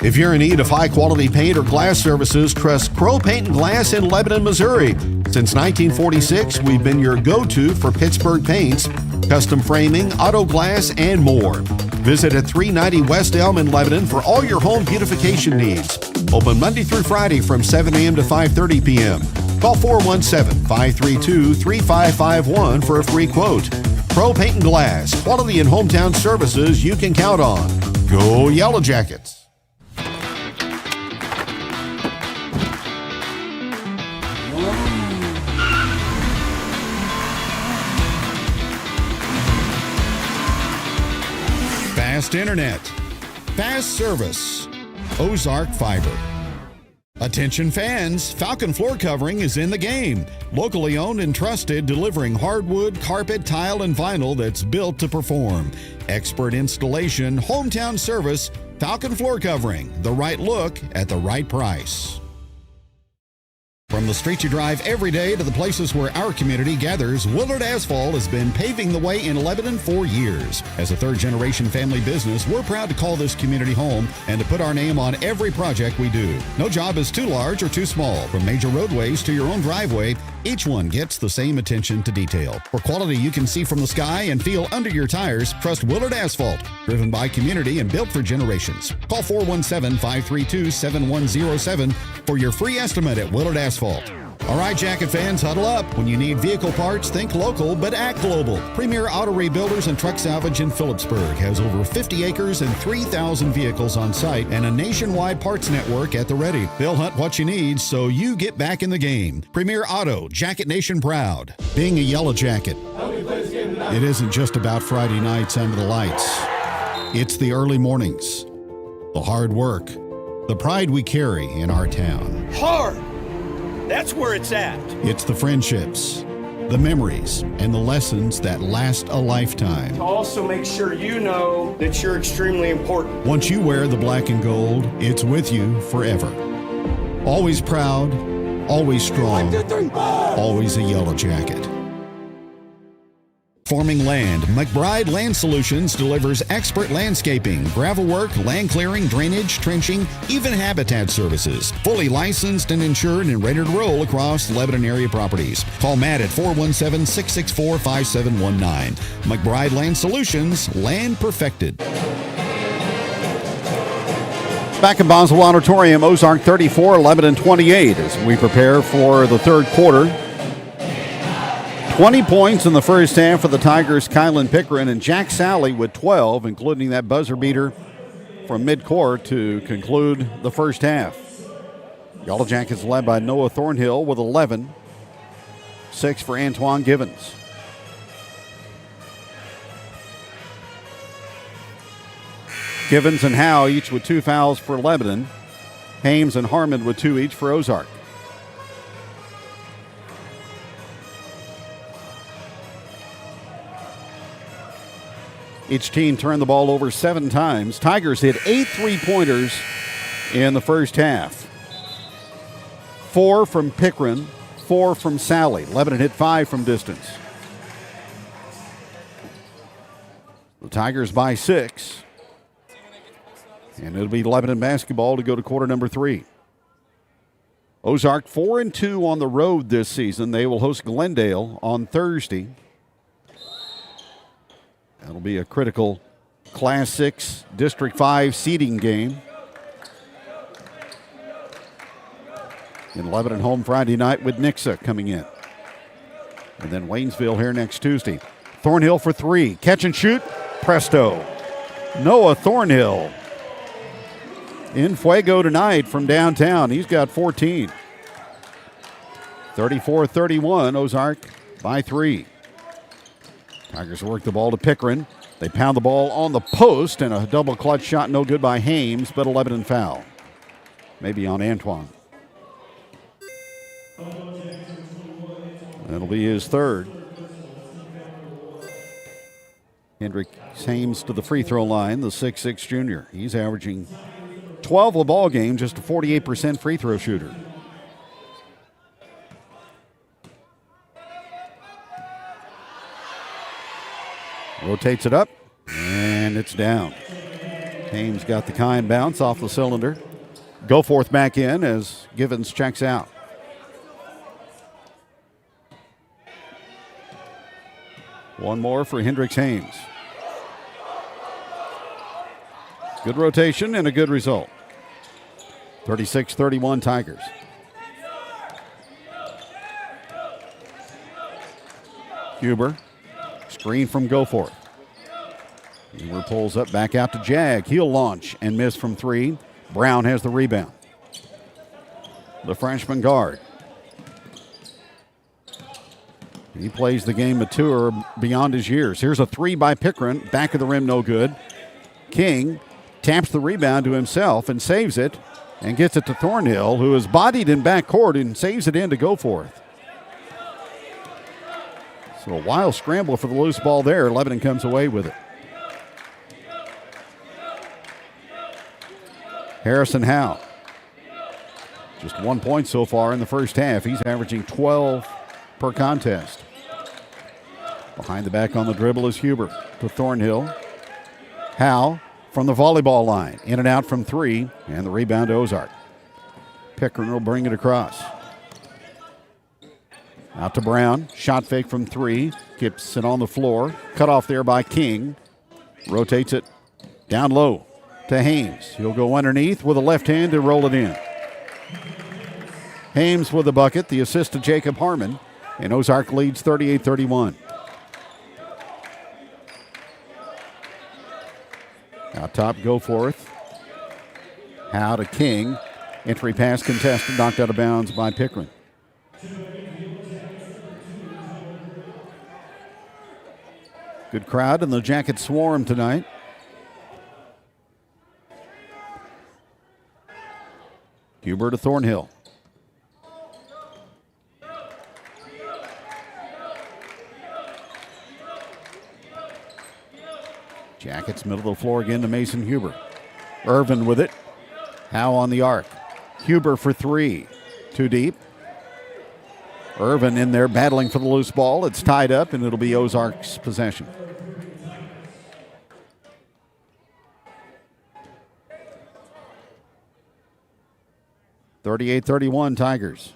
If you're in need of high-quality paint or glass services, trust Pro Paint and Glass in Lebanon, Missouri. Since 1946, we've been your go-to for Pittsburgh paints, custom framing, auto glass, and more. Visit at 390 West Elm in Lebanon for all your home beautification needs. Open Monday through Friday from 7 a.m. to 5:30 p.m. Call 417-532-3551 for a free quote. Pro Paint and Glass, quality and hometown services you can count on. Go Yellowjackets! Fast internet, fast service, Ozark Fiber. Attention fans, Falcon Floor Covering is in the game. Locally owned and trusted, delivering hardwood, carpet, tile, and vinyl that's built to perform. Expert installation, hometown service, Falcon Floor Covering. The right look at the right price. From the streets you drive every day to the places where our community gathers, Willard Asphalt has been paving the way in Lebanon for years. As a third-generation family business, we're proud to call this community home and to put our name on every project we do. No job is too large or too small. From major roadways to your own driveway, each one gets the same attention to detail. For quality you can see from the sky and feel under your tires, trust Willard Asphalt. Driven by community and built for generations. Call 417-532-7107 for your free estimate at Willard Asphalt. All right, Jacket fans, huddle up. When you need vehicle parts, think local, but act global. Premier Auto Rebuilders and Truck Salvage in Phillipsburg has over 50 acres and 3,000 vehicles on site and a nationwide parts network at the ready. They'll hunt what you need so you get back in the game. Premier Auto, Jacket Nation proud. Being a Yellow Jacket, it isn't just about Friday nights under the lights. It's the early mornings, the hard work, the pride we carry in our town. Hard! That's where it's at. It's the friendships, the memories, and the lessons that last a lifetime. To also make sure you know that you're extremely important. Once you wear the black and gold, it's with you forever. Always proud, always strong, always a Yellow Jacket. farming land, McBride Land Solutions delivers expert landscaping, gravel work, land clearing, drainage, trenching, even habitat services. Fully licensed and insured and ready to roll across Lebanon area properties. Call Matt at 417-664-5719. McBride Land Solutions, land perfected. Back in Bos-Mahal Auditorium, Ozark 34, Lebanon 28 as we prepare for the third quarter. 20 points in the first half for the Tigers, Kylan Pickren, and Jack Sally with 12, including that buzzer beater from midcourt to conclude the first half. Yellowjackets led by Noah Thornhill with 11, 6 for Antoine Givens. Givens and Howe each with 2 fouls for Lebanon. Hames and Harmon with 2 each for Ozark. Each team turned the ball over 7 times. Tigers hit 8 3-pointers in the first half. 4 from Pickren, 4 from Sally. Lebanon hit 5 from distance. The Tigers by 6. And it'll be Lebanon basketball to go to quarter number 3. Ozark 4-2 on the road this season. They will host Glendale on Thursday. That'll be a critical Class 6 District 5 seeding game. In Lebanon home Friday night with Nixa coming in. And then Waynesville here next Tuesday. Thornhill for 3. Catch and shoot. Presto. Noah Thornhill. In fuego tonight from downtown. He's got 14. 34-31, Ozark by 3. Tigers work the ball to Pickren. They pound the ball on the post, and a double clutch shot no good by Hames, but a Lebanon foul. Maybe on Antoine. That'll be his third. Hendrick Hames to the free throw line, the 6'6 junior. He's averaging 12 a ball game, just a 48% free throw shooter. Rotates it up, and it's down. Hames got the kind bounce off the cylinder. Goforth back in as Givens checks out. One more for Hendricks Hames. Good rotation and a good result. 36-31 Tigers. Huber, screen from Goforth. Huber pulls up, back out to Jag. He'll launch and miss from 3. Brown has the rebound. The freshman guard. He plays the game mature beyond his years. Here's a 3 by Pickren. Back of the rim, no good. King taps the rebound to himself and saves it and gets it to Thornhill, who is bodied in backcourt and saves it in to Goforth. So a wild scramble for the loose ball there. Lebanon comes away with it. Harrison Howe. Just 1 point so far in the first half. He's averaging 12 per contest. Behind the back on the dribble is Huber to Thornhill. Howe from the volleyball line. In and out from 3. And the rebound to Ozark. Pickren will bring it across. Out to Brown. Shot fake from 3. Keeps it on the floor. Cut off there by King. Rotates it down low to Hames. He'll go underneath with a left hand to roll it in. Hames with the bucket. The assist to Jacob Harmon. And Ozark leads 38-31. Out top, Goforth. Howe to King. Entry pass contested, knocked out of bounds by Pickren. Good crowd in the Jacket Swarm tonight. Huber to Thornhill. Jackets middle of the floor again to Mason Huber. Irvin with it. Howe on the arc. Huber for 3. Too deep. Irvin in there battling for the loose ball. It's tied up, and it'll be Ozark's possession. (38-31) Tigers.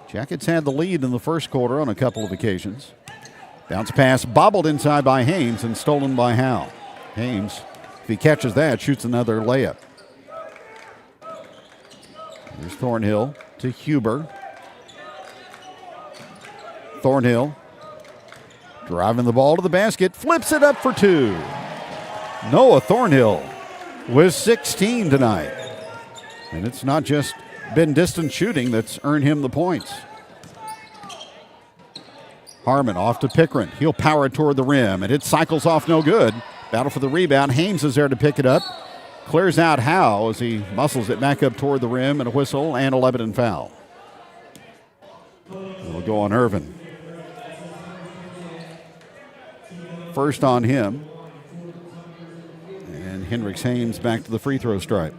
Jackets had the lead in the first quarter on a couple of occasions. Bounce pass bobbled inside by Haynes and stolen by Howe. Haynes, if he catches that, shoots another layup. Here's Thornhill to Huber. Thornhill driving the ball to the basket, flips it up for two. Noah Thornhill with 16 tonight. And it's not just been distant shooting that's earned him the points. Harmon off to Pickren. He'll power it toward the rim, and it cycles off no good. Battle for the rebound. Haynes is there to pick it up. Clears out Howe as he muscles it back up toward the rim, and a whistle and a Lebanon foul. It'll go on Irvin. First on him. And Hendricks Haynes back to the free throw stripe.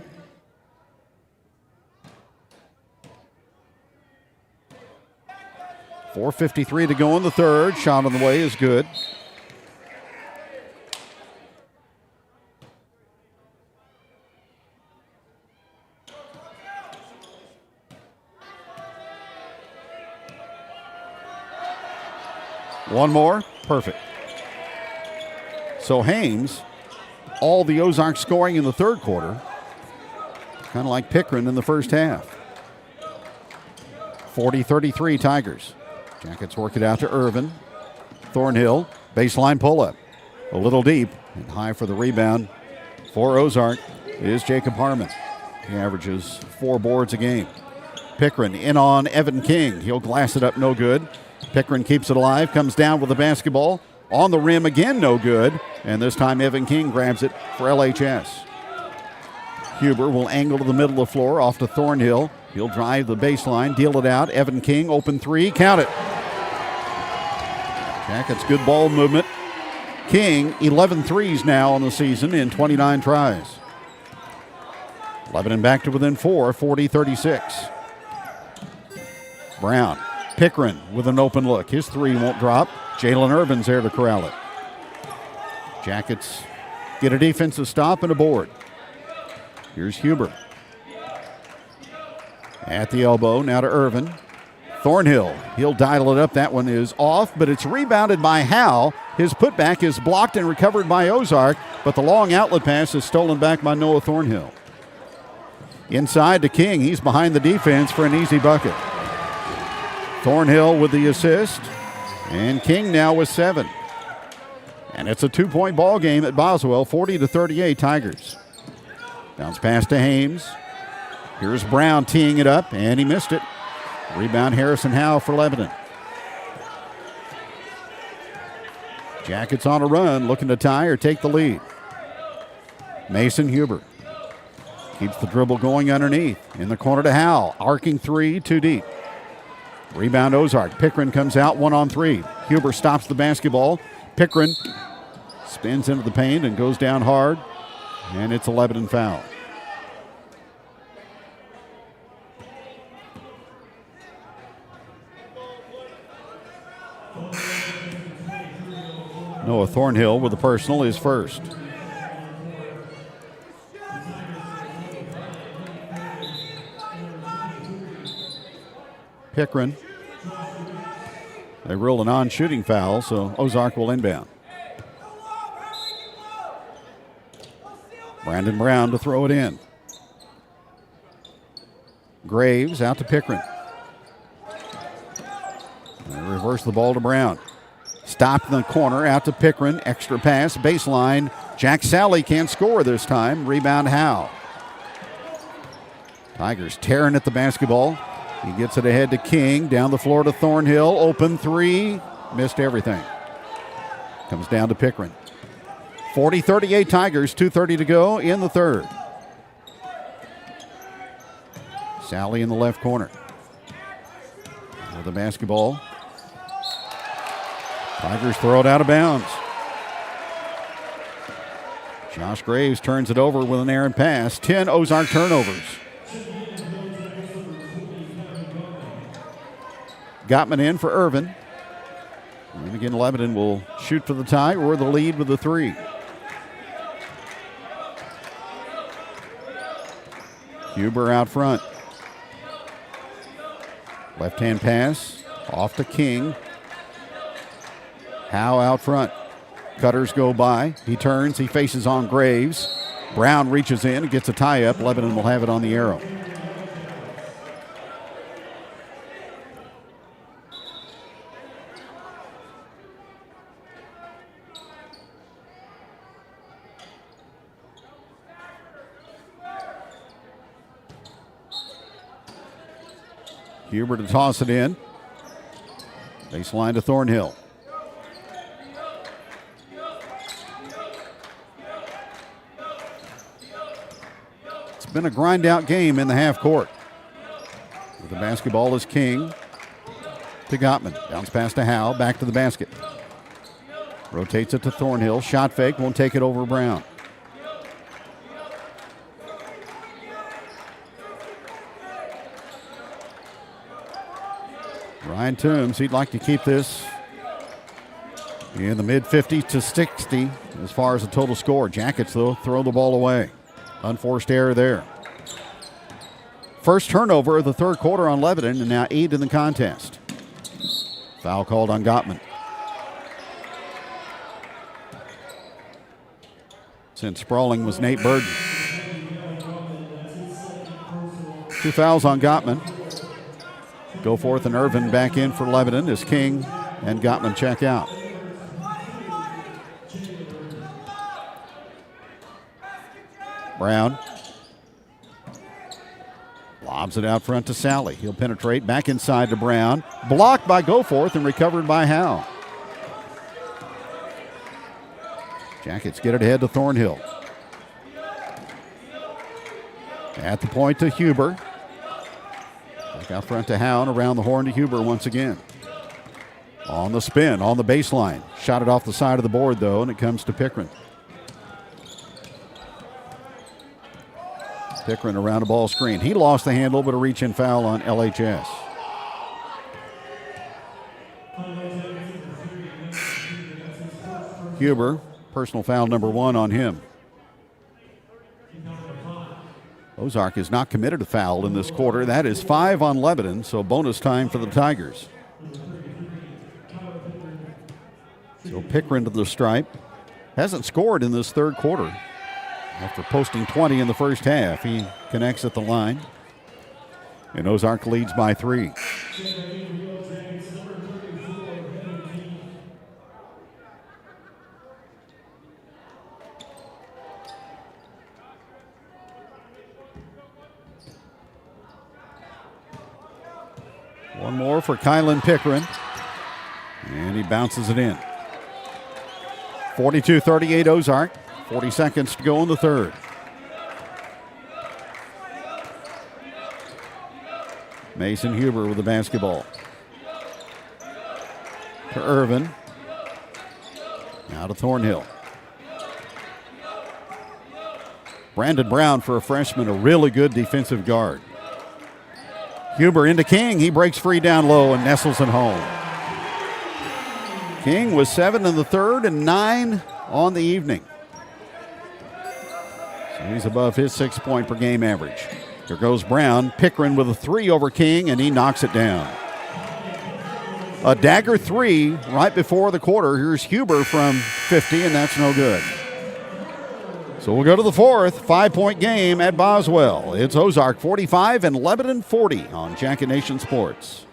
.453 to go in the third. Shot on the way is good. One more. Perfect. So Haynes, all the Ozark scoring in the third quarter, kind of like Pickren in the first half. 40-33 Tigers. Jackets work it out to Irvin. Thornhill, baseline pull-up. A little deep and high for the rebound for Ozark is Jacob Harmon. He averages 4 boards a game. Pickren in on Evan King. He'll glass it up, no good. Pickren keeps it alive, comes down with the basketball. On the rim again, no good. And this time Evan King grabs it for LHS. Huber will angle to the middle of the floor, off to Thornhill. He'll drive the baseline, deal it out. Evan King, open three, count it. Jackets, good ball movement. King, 11 threes now on the season in 29 tries. Lebanon back to within 4, 40-36. Brown, Pickren with an open look. His three won't drop. Jalen Irvin's there to corral it. Jackets get a defensive stop and a board. Here's Huber. At the elbow, now to Irvin. Thornhill, he'll dial it up. That one is off, but it's rebounded by Howe. His putback is blocked and recovered by Ozark, but the long outlet pass is stolen back by Noah Thornhill. Inside to King. He's behind the defense for an easy bucket. Thornhill with the assist, and King now with 7. And it's a 2-point ball game at Bos-Mahal, 40-38 Tigers. Bounce pass to Haynes. Here's Brown teeing it up, and he missed it. Rebound Harrison Howe for Lebanon. Jackets on a run, looking to tie or take the lead. Mason Huber keeps the dribble going underneath. In the corner to Howe. Arcing three, too deep. Rebound Ozark. Pickren comes out 1-on-3. Huber stops the basketball. Pickren spins into the paint and goes down hard. And it's a Lebanon foul. Noah Thornhill with the personal is first. Pickren. They ruled a non-shooting foul, so Ozark will inbound. Brandon Brown to throw it in. Graves out to Pickren. They reverse the ball to Brown. Stopped in the corner, out to Pickren. Extra pass, baseline. Jack Sally can't score this time. Rebound Howe. Tigers tearing at the basketball. He gets it ahead to King. Down the floor to Thornhill. Open three. Missed everything. Comes down to Pickren. 40-38 Tigers. 2:30 to go in the third. Sally in the left corner. With the basketball. Tigers throw it out of bounds. Josh Graves turns it over with an errant pass. 10 Ozark turnovers. Gottman in for Irvin. And again, Lebanon will shoot for the tie or the lead with the three. Huber out front. Left-hand pass off to King. Howe out front. Cutters go by. He turns. He faces on Graves. Brown reaches in and gets a tie-up. Lebanon will have it on the arrow. Huber to toss it in. Baseline to Thornhill. It's been a grind-out game in the half court. The basketball is King to Gottman. Bounce pass to Howe. Back to the basket. Rotates it to Thornhill. Shot fake. Won't take it over Brown. Ryan Toombs, he'd like to keep this in the mid-50s to 60 as far as the total score. Jackets, though, throw the ball away. Unforced error there. First turnover of the third quarter on Lebanon, and now 8 in the contest. Foul called on Gottman. Since sprawling was Nate Burden. 2 fouls on Gottman. Goforth and Irvin back in for Lebanon as King and Gottman check out. Brown lobs it out front to Sally. He'll penetrate back inside to Brown. Blocked by Goforth and recovered by Howe. Jackets get it ahead to Thornhill. At the point to Huber. Back out front to Howe and around the horn to Huber once again. On the spin, on the baseline. Shot it off the side of the board, though, and it comes to Pickren. Pickren around a ball screen. He lost the handle, but a reach-in foul on LHS. Huber, personal foul number 1 on him. Ozark is not committed a foul in this quarter. That is 5 on Lebanon, so bonus time for the Tigers. So Pickren to the stripe. Hasn't scored in this third quarter. After posting 20 in the first half, he connects at the line. And Ozark leads by 3. One more for Kylan Pickren. And he bounces it in. 42-38 Ozark. 40 seconds to go in the third. Mason Huber with the basketball. To Irvin. Now to Thornhill. Brandon Brown, for a freshman, a really good defensive guard. Huber into King. He breaks free down low and nestles it home. King was 7 in the third and 9 on the evening. So he's above his 6-point per game average. Here goes Brown. Pickren with a 3 over King, and he knocks it down. A dagger 3 right before the quarter. Here's Huber from 50, and that's no good. So we'll go to the fourth, 5-point game at Boswell. It's Ozark 45 and Lebanon 40 on Jacket Nation Sports.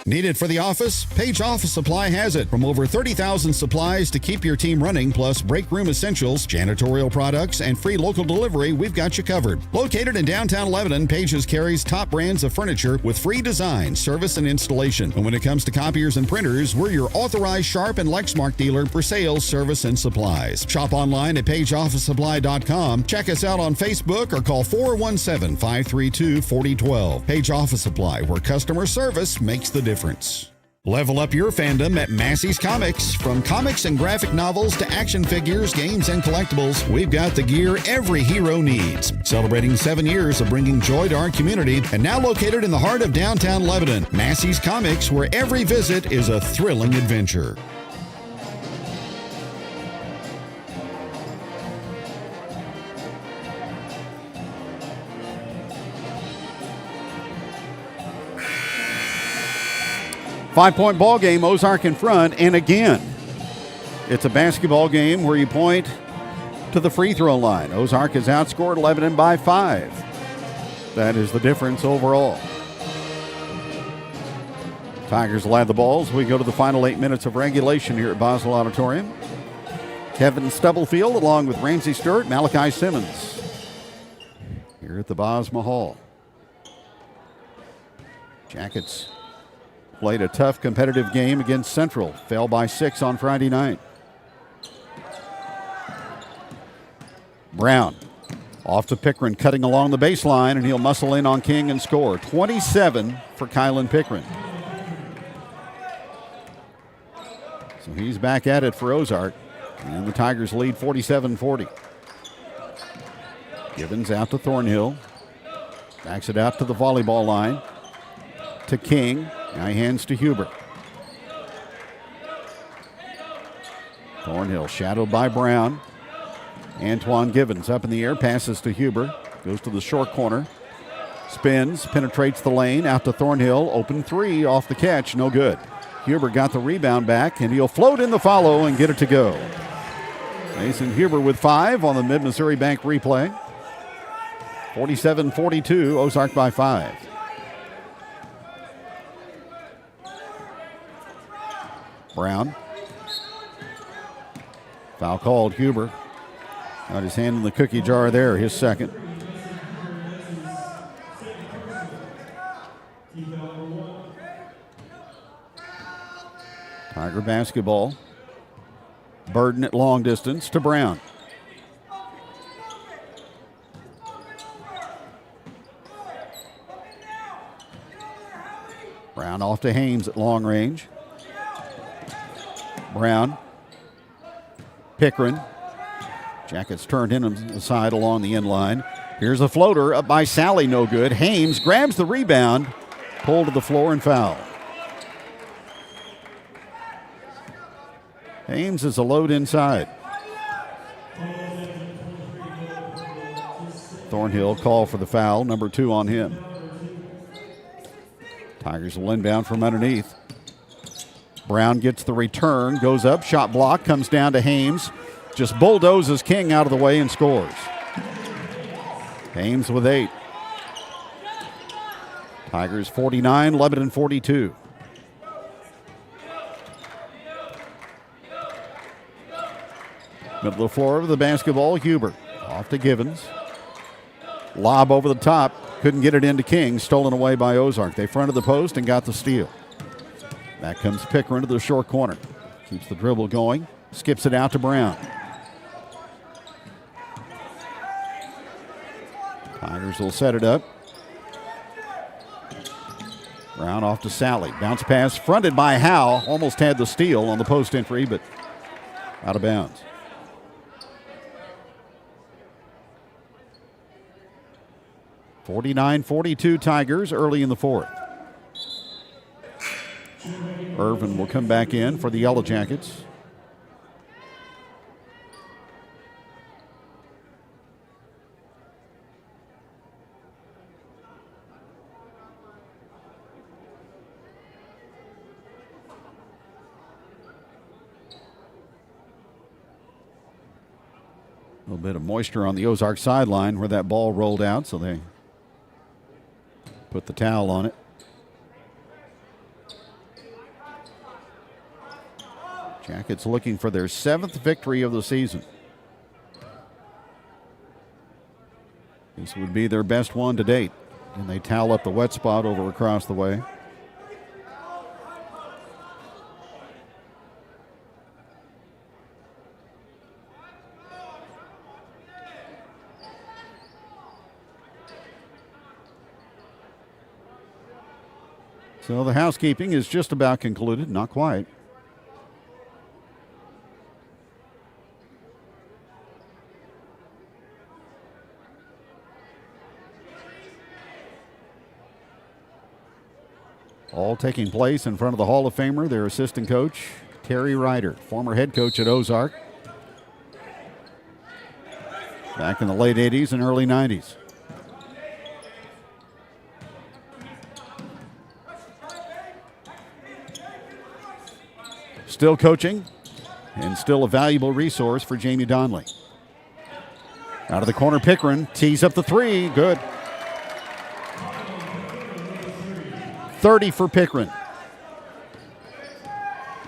Need it for the office? Page Office Supply has it. From over 30,000 supplies to keep your team running, plus break room essentials, janitorial products, and free local delivery, we've got you covered. Located in downtown Lebanon, Pages carries top brands of furniture with free design, service, and installation. And when it comes to copiers and printers, we're your authorized Sharp and Lexmark dealer for sales, service, and supplies. Shop online at pageofficesupply.com. Check us out on Facebook or call 417-532-4012. Page Office Supply, where customer service makes the difference. Level up your fandom at Massey's Comics. From comics and graphic novels to action figures, games, and collectibles, we've got the gear every hero needs. Celebrating 7 years of bringing joy to our community, and now located in the heart of downtown Lebanon, Massey's Comics, where every visit is a thrilling adventure. Five-point ball game, Ozark in front, and again, it's a basketball game where you point to the free throw line. Ozark has outscored Lebanon by 5. That is the difference overall. Tigers will have the balls. We go to the final 8 minutes of regulation here at Bos-Mahal Auditorium. Kevin Stubblefield along with Ramsey Stewart, Malachi Simmons here at the Bos-Mahal. Jackets played a tough competitive game against Central. Fell by 6 on Friday night. Brown off to Pickren, cutting along the baseline, and he'll muscle in on King and score. 27 for Kylan Pickren. So he's back at it for Ozark. And the Tigers lead 47-40. Givens out to Thornhill. Backs it out to the volleyball line. To King. Now he hands to Huber. Thornhill shadowed by Brown. Antoine Givens up in the air, passes to Huber. Goes to the short corner. Spins, penetrates the lane, out to Thornhill. Open three, off the catch, no good. Huber got the rebound back, and he'll float in the follow and get it to go. Mason Huber with 5 on the Mid-Missouri Bank replay. 47-42, Ozark by 5. Brown. Foul called. Huber got his hand in the cookie jar there, his second. Tiger basketball. Burden at long distance to Brown. Brown off to Haynes at long range. Brown. Pickren. Jackets turned in aside along the end line. Here's a floater up by Sally, no good. Haynes grabs the rebound, pulled to the floor and foul. Haynes is a load inside. Thornhill called for the foul, number 2 on him. Tigers will inbound from underneath. Brown gets the return, goes up, shot block, comes down to Haynes. Just bulldozes King out of the way and scores. Haynes with 8. Tigers 49, Lebanon 42. Middle of the floor of the basketball, Huber. Off to Givens. Lob over the top. Couldn't get it into King. Stolen away by Ozark. They fronted the post and got the steal. Back comes Pickren to the short corner. Keeps the dribble going. Skips it out to Brown. Tigers will set it up. Brown off to Sally. Bounce pass fronted by Howe. Almost had the steal on the post entry, but out of bounds. (49-42) Tigers early in the fourth. Irvin will come back in for the Yellowjackets. A little bit of moisture on the Ozark sideline where that ball rolled out, so they put the towel on it. Jackets looking for their 7th victory of the season. This would be their best one to date. And they towel up the wet spot over across the way. So the housekeeping is just about concluded, not quite. All taking place in front of the Hall of Famer, their assistant coach, Terry Ryder, former head coach at Ozark. Back in the late 80s and early 90s. Still coaching and still a valuable resource for Jamie Donnelly. Out of the corner, Pickren tees up the three. Good. 30 for Pickren.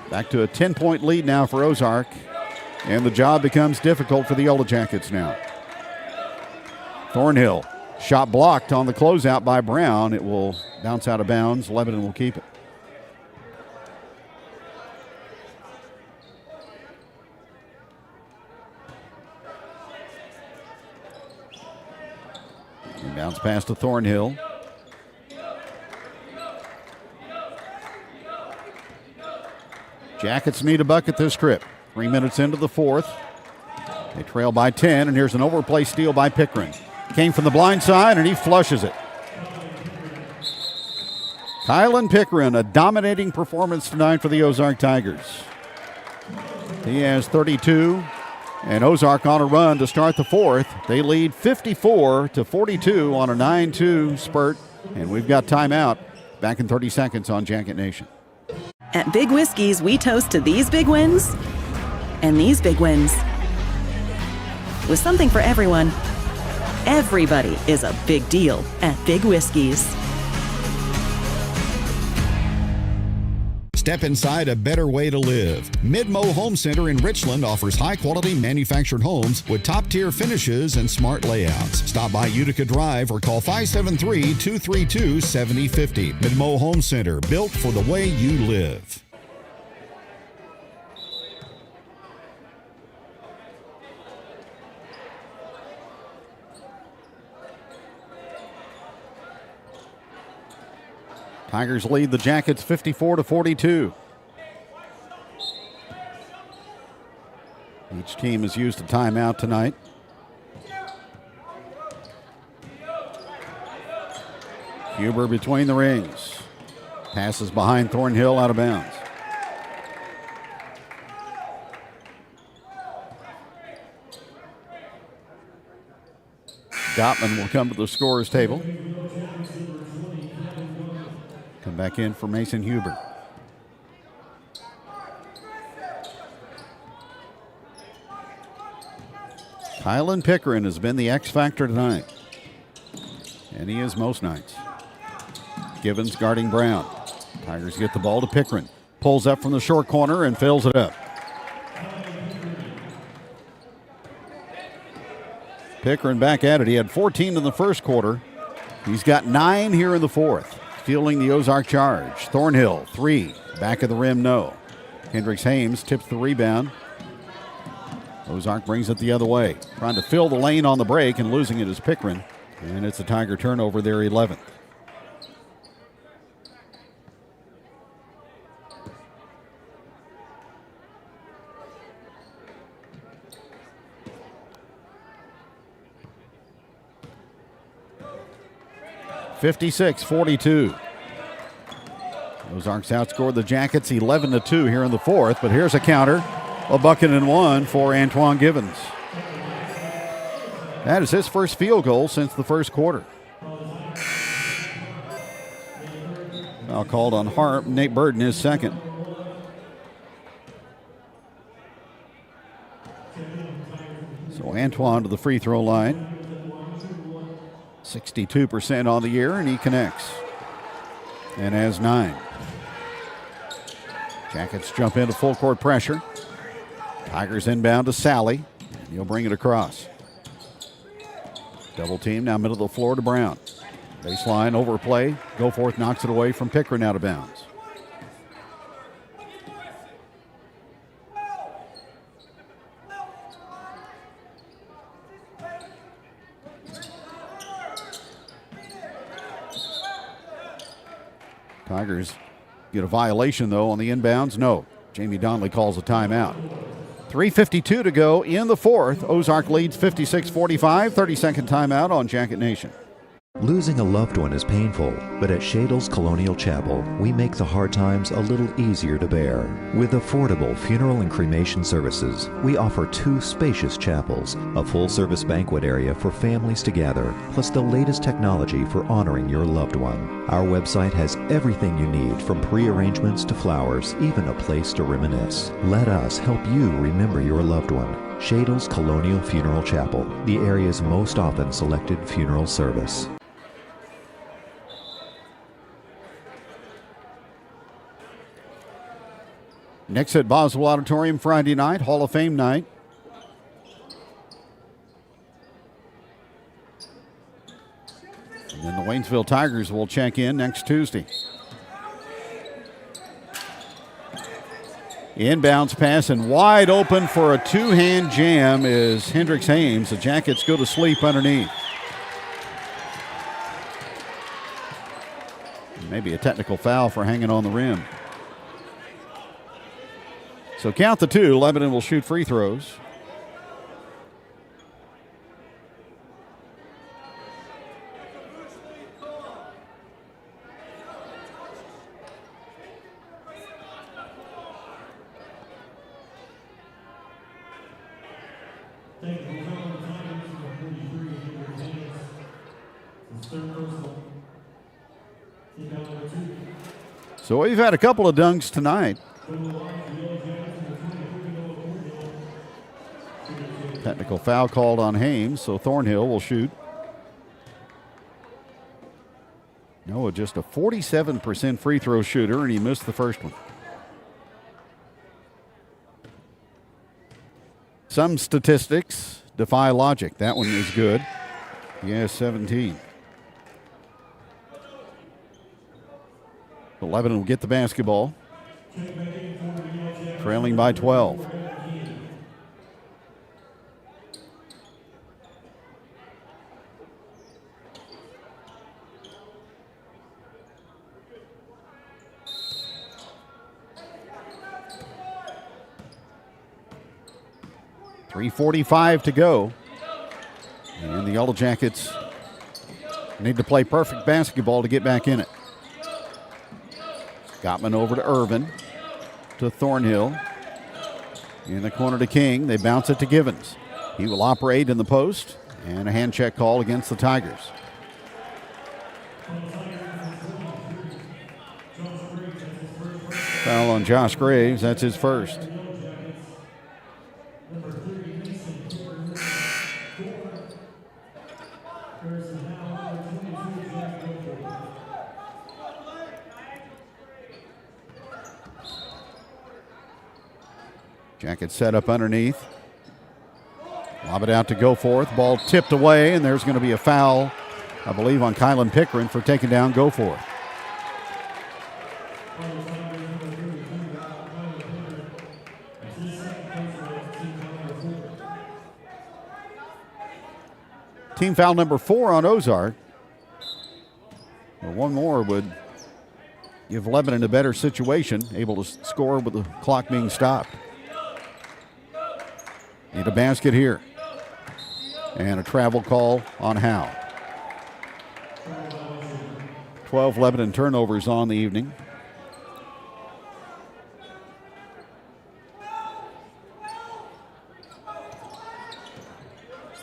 Back to a 10-point lead now for Ozark, and the job becomes difficult for the Yellowjackets now. Thornhill, shot blocked on the closeout by Brown. It will bounce out of bounds. Lebanon will keep it. Bounce pass to Thornhill. Jackets need a bucket this trip. 3 minutes into the fourth. They trail by 10, and here's an overplay steal by Pickren. Came from the blind side, and he flushes it. Kylan Pickren, a dominating performance tonight for the Ozark Tigers. He has 32, and Ozark on a run to start the fourth. They lead 54-42 on a 9-2 spurt, and we've got timeout. Back in 30 seconds on Jacket Nation. At Big Whiskeys, we toast to these big wins and these big wins. With something for everyone. Everybody is a big deal at Big Whiskeys. Step inside a better way to live. Midmo Home Center in Richland offers high-quality manufactured homes with top-tier finishes and smart layouts. Stop by Utica Drive or call 573-232-7050. Midmo Home Center, built for the way you live. Tigers lead the Jackets 54-42. Each team has used a timeout tonight. Huber between the rings. Passes behind Thornhill, out of bounds. Gottman will come to the scorer's table. Come back in for Mason Huber. Kylan Pickren has been the X factor tonight, and he is most nights. Givens guarding Brown. Tigers get the ball to Pickren. Pulls up from the short corner and fills it up. Pickren back at it. He had 14 in the first quarter. He's got 9 here in the fourth. Fueling the Ozark charge. Thornhill, 3. Back of the rim, no. Hendricks Hames tips the rebound. Ozark brings it the other way. Trying to fill the lane on the break, and losing it is Pickren. And it's a Tiger turnover, their 11th. (56-42). Ozarks outscored the Jackets 11-2 here in the fourth, but here's a counter. A bucket and one for Antoine Givens. That is his first field goal since the first quarter. Foul called on Nate Burden, his second. So Antoine to the free throw line. 62% on the year, and he connects. And has 9. Jackets jump into full court pressure. Tigers inbound to Sally, and he'll bring it across. Double team now middle of the floor to Brown. Baseline overplay. Goforth knocks it away from Pickren, out of bounds. Tigers get a violation, though, on the inbounds. No. Jamie Donnelly calls a timeout. 3:52 to go in the fourth. Ozark leads 56-45. 30-second timeout on Jacket Nation. Losing a loved one is painful, but at Shadle's Colonial Chapel, we make the hard times a little easier to bear. With affordable funeral and cremation services, we offer 2 spacious chapels, a full-service banquet area for families to gather, plus the latest technology for honoring your loved one. Our website has everything you need, from pre-arrangements to flowers, even a place to reminisce. Let us help you remember your loved one. Shadle's Colonial Funeral Chapel, the area's most often selected funeral service. Next at Bos-Mahal Auditorium Friday night, Hall of Fame night. And then the Waynesville Tigers will check in next Tuesday. Inbounds pass and wide open for a 2-hand jam is Hendricks Hames. The Jackets go to sleep underneath. Maybe a technical foul for hanging on the rim. So count the 2. Lebanon will shoot free throws. So we've had a couple of dunks tonight. Technical foul called on Hames, so Thornhill will shoot. Noah just a 47% free throw shooter, and he missed the first one. Some statistics defy logic. That one is good. He has 17. Lebanon will get the basketball, trailing by 12. .345 to go. And the Yellow Jackets need to play perfect basketball to get back in it. Gottman over to Irvin, to Thornhill. In the corner to King. They bounce it to Givens. He will operate in the post, and a hand check call against the Tigers. Foul on Josh Graves. That's his first. Jackets set up underneath. Lob it out to Goforth. Ball tipped away, and there's going to be a foul, I believe, on Kylan Pickering for taking down Goforth. Team foul number 4 on Ozark. Well, one more would give Lebanon a better situation, able to score with the clock being stopped. Need a basket here. And a travel call on Howe. 12 Lebanon turnovers on the evening.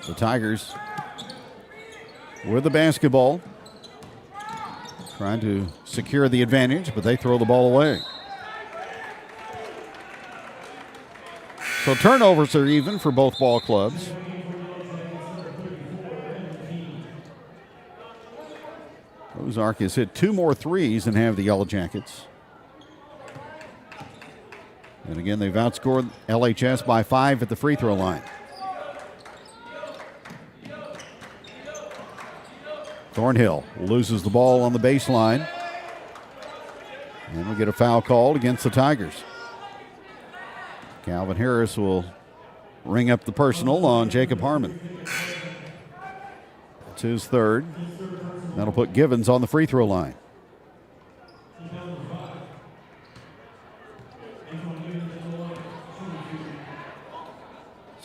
The Tigers with the basketball, trying to secure the advantage, but they throw the ball away. So turnovers are even for both ball clubs. Ozark has hit 2 more threes than have the Yellow Jackets. And again, they've outscored LHS by 5 at the free throw line. Thornhill loses the ball on the baseline. And we get a foul called against the Tigers. Calvin Harris will ring up the personal on Jacob Harmon. That's his third. That'll put Givens on the free throw line.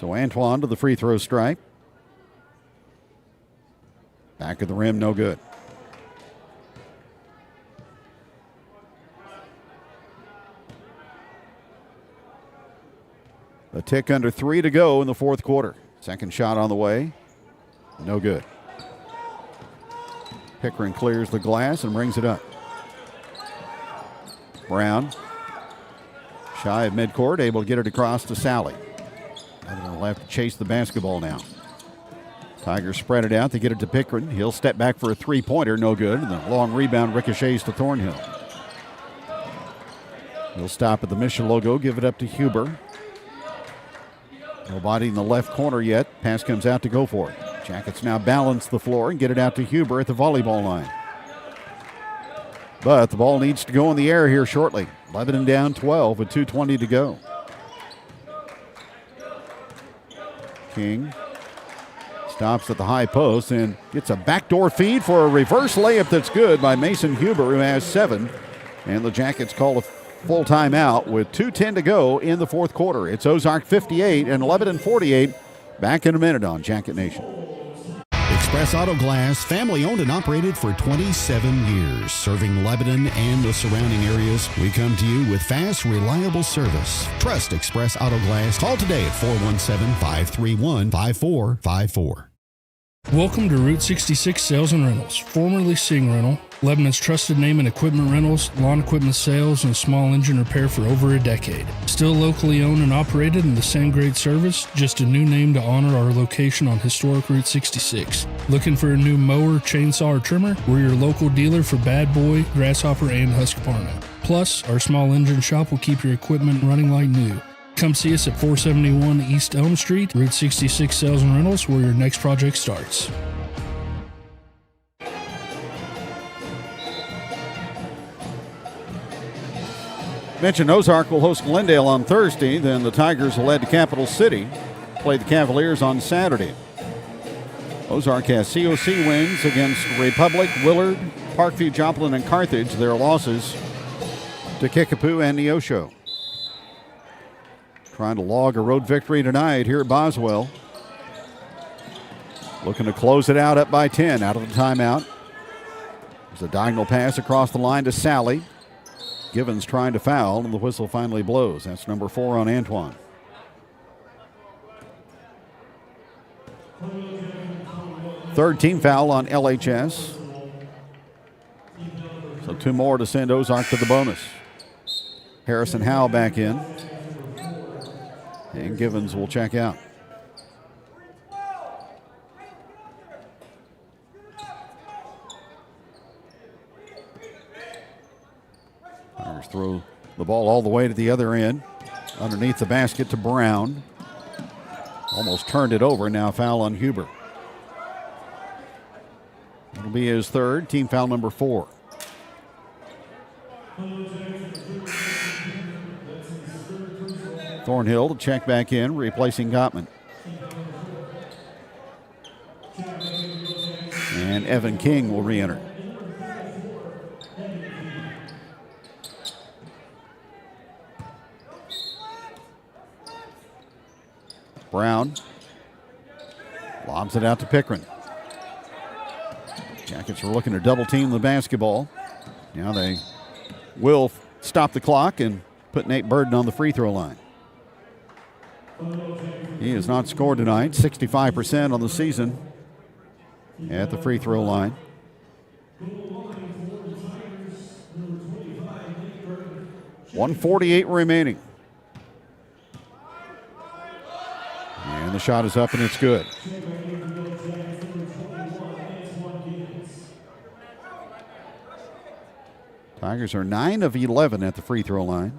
So Antoine to the free throw stripe. Back of the rim, no good. A tick under 3 to go in the fourth quarter. Second shot on the way. No good. Pickering clears the glass and brings it up. Brown, shy of midcourt, able to get it across to Sally. Lebanon will have to chase the basketball now. Tigers spread it out. They get it to Pickering. He'll step back for a three-pointer. No good. And the long rebound ricochets to Thornhill. He'll stop at the Mission logo, give it up to Huber. Nobody in the left corner yet. Pass comes out to go for it. Jackets now balance the floor and get it out to Huber at the volleyball line. But the ball needs to go in the air here shortly. Lebanon down 12 with 2:20 to go. King stops at the high post and gets a backdoor feed for a reverse layup that's good by Mason Huber, who has 7. And the Jackets call a full timeout with 2:10 to go in the fourth quarter. It's Ozark 58 and Lebanon 48. Back in a minute on Jacket Nation. Express Auto Glass, family owned and operated for 27 years. Serving Lebanon and the surrounding areas, we come to you with fast, reliable service. Trust Express Auto Glass. Call today at 417-531-5454. Welcome to Route 66 Sales and Rentals, formerly Sing Rental, Lebanon's trusted name in equipment rentals, lawn equipment sales, and small engine repair for over a decade. Still locally owned and operated in the same great service, just a new name to honor our location on historic Route 66. Looking for a new mower, chainsaw, or trimmer? We're your local dealer for Bad Boy, Grasshopper, and Husqvarna. Plus, our small engine shop will keep your equipment running like new. Come see us at 471 East Elm Street, Route 66 Sales and Rentals, where your next project starts. Mentioned Ozark will host Glendale on Thursday. Then the Tigers will head to Capital City, play the Cavaliers on Saturday. Ozark has COC wins against Republic, Willard, Parkview, Joplin, and Carthage. Their losses to Kickapoo and Neosho. Trying to log a road victory tonight here at Boswell. Looking to close it out, up by 10 out of the timeout. There's a diagonal pass across the line to Sally. Givens trying to foul, and the whistle finally blows. That's number 4 on Antoine. Third team foul on LHS. So 2 more to send Ozark to the bonus. Harrison Howe back in. And Givens will check out. Tigers throw the ball all the way to the other end. Underneath the basket to Brown. Almost turned it over. Now foul on Huber. It'll be his third. Team foul number 4. Thornhill to check back in, replacing Gottman. And Evan King will re-enter. Brown lobs it out to Pickering. Jackets are looking to double team the basketball. Now they will stop the clock and put Nate Burden on the free throw line. He has not scored tonight, 65% on the season at the free throw line. .148 remaining. And the shot is up and it's good. Tigers are 9 of 11 at the free throw line.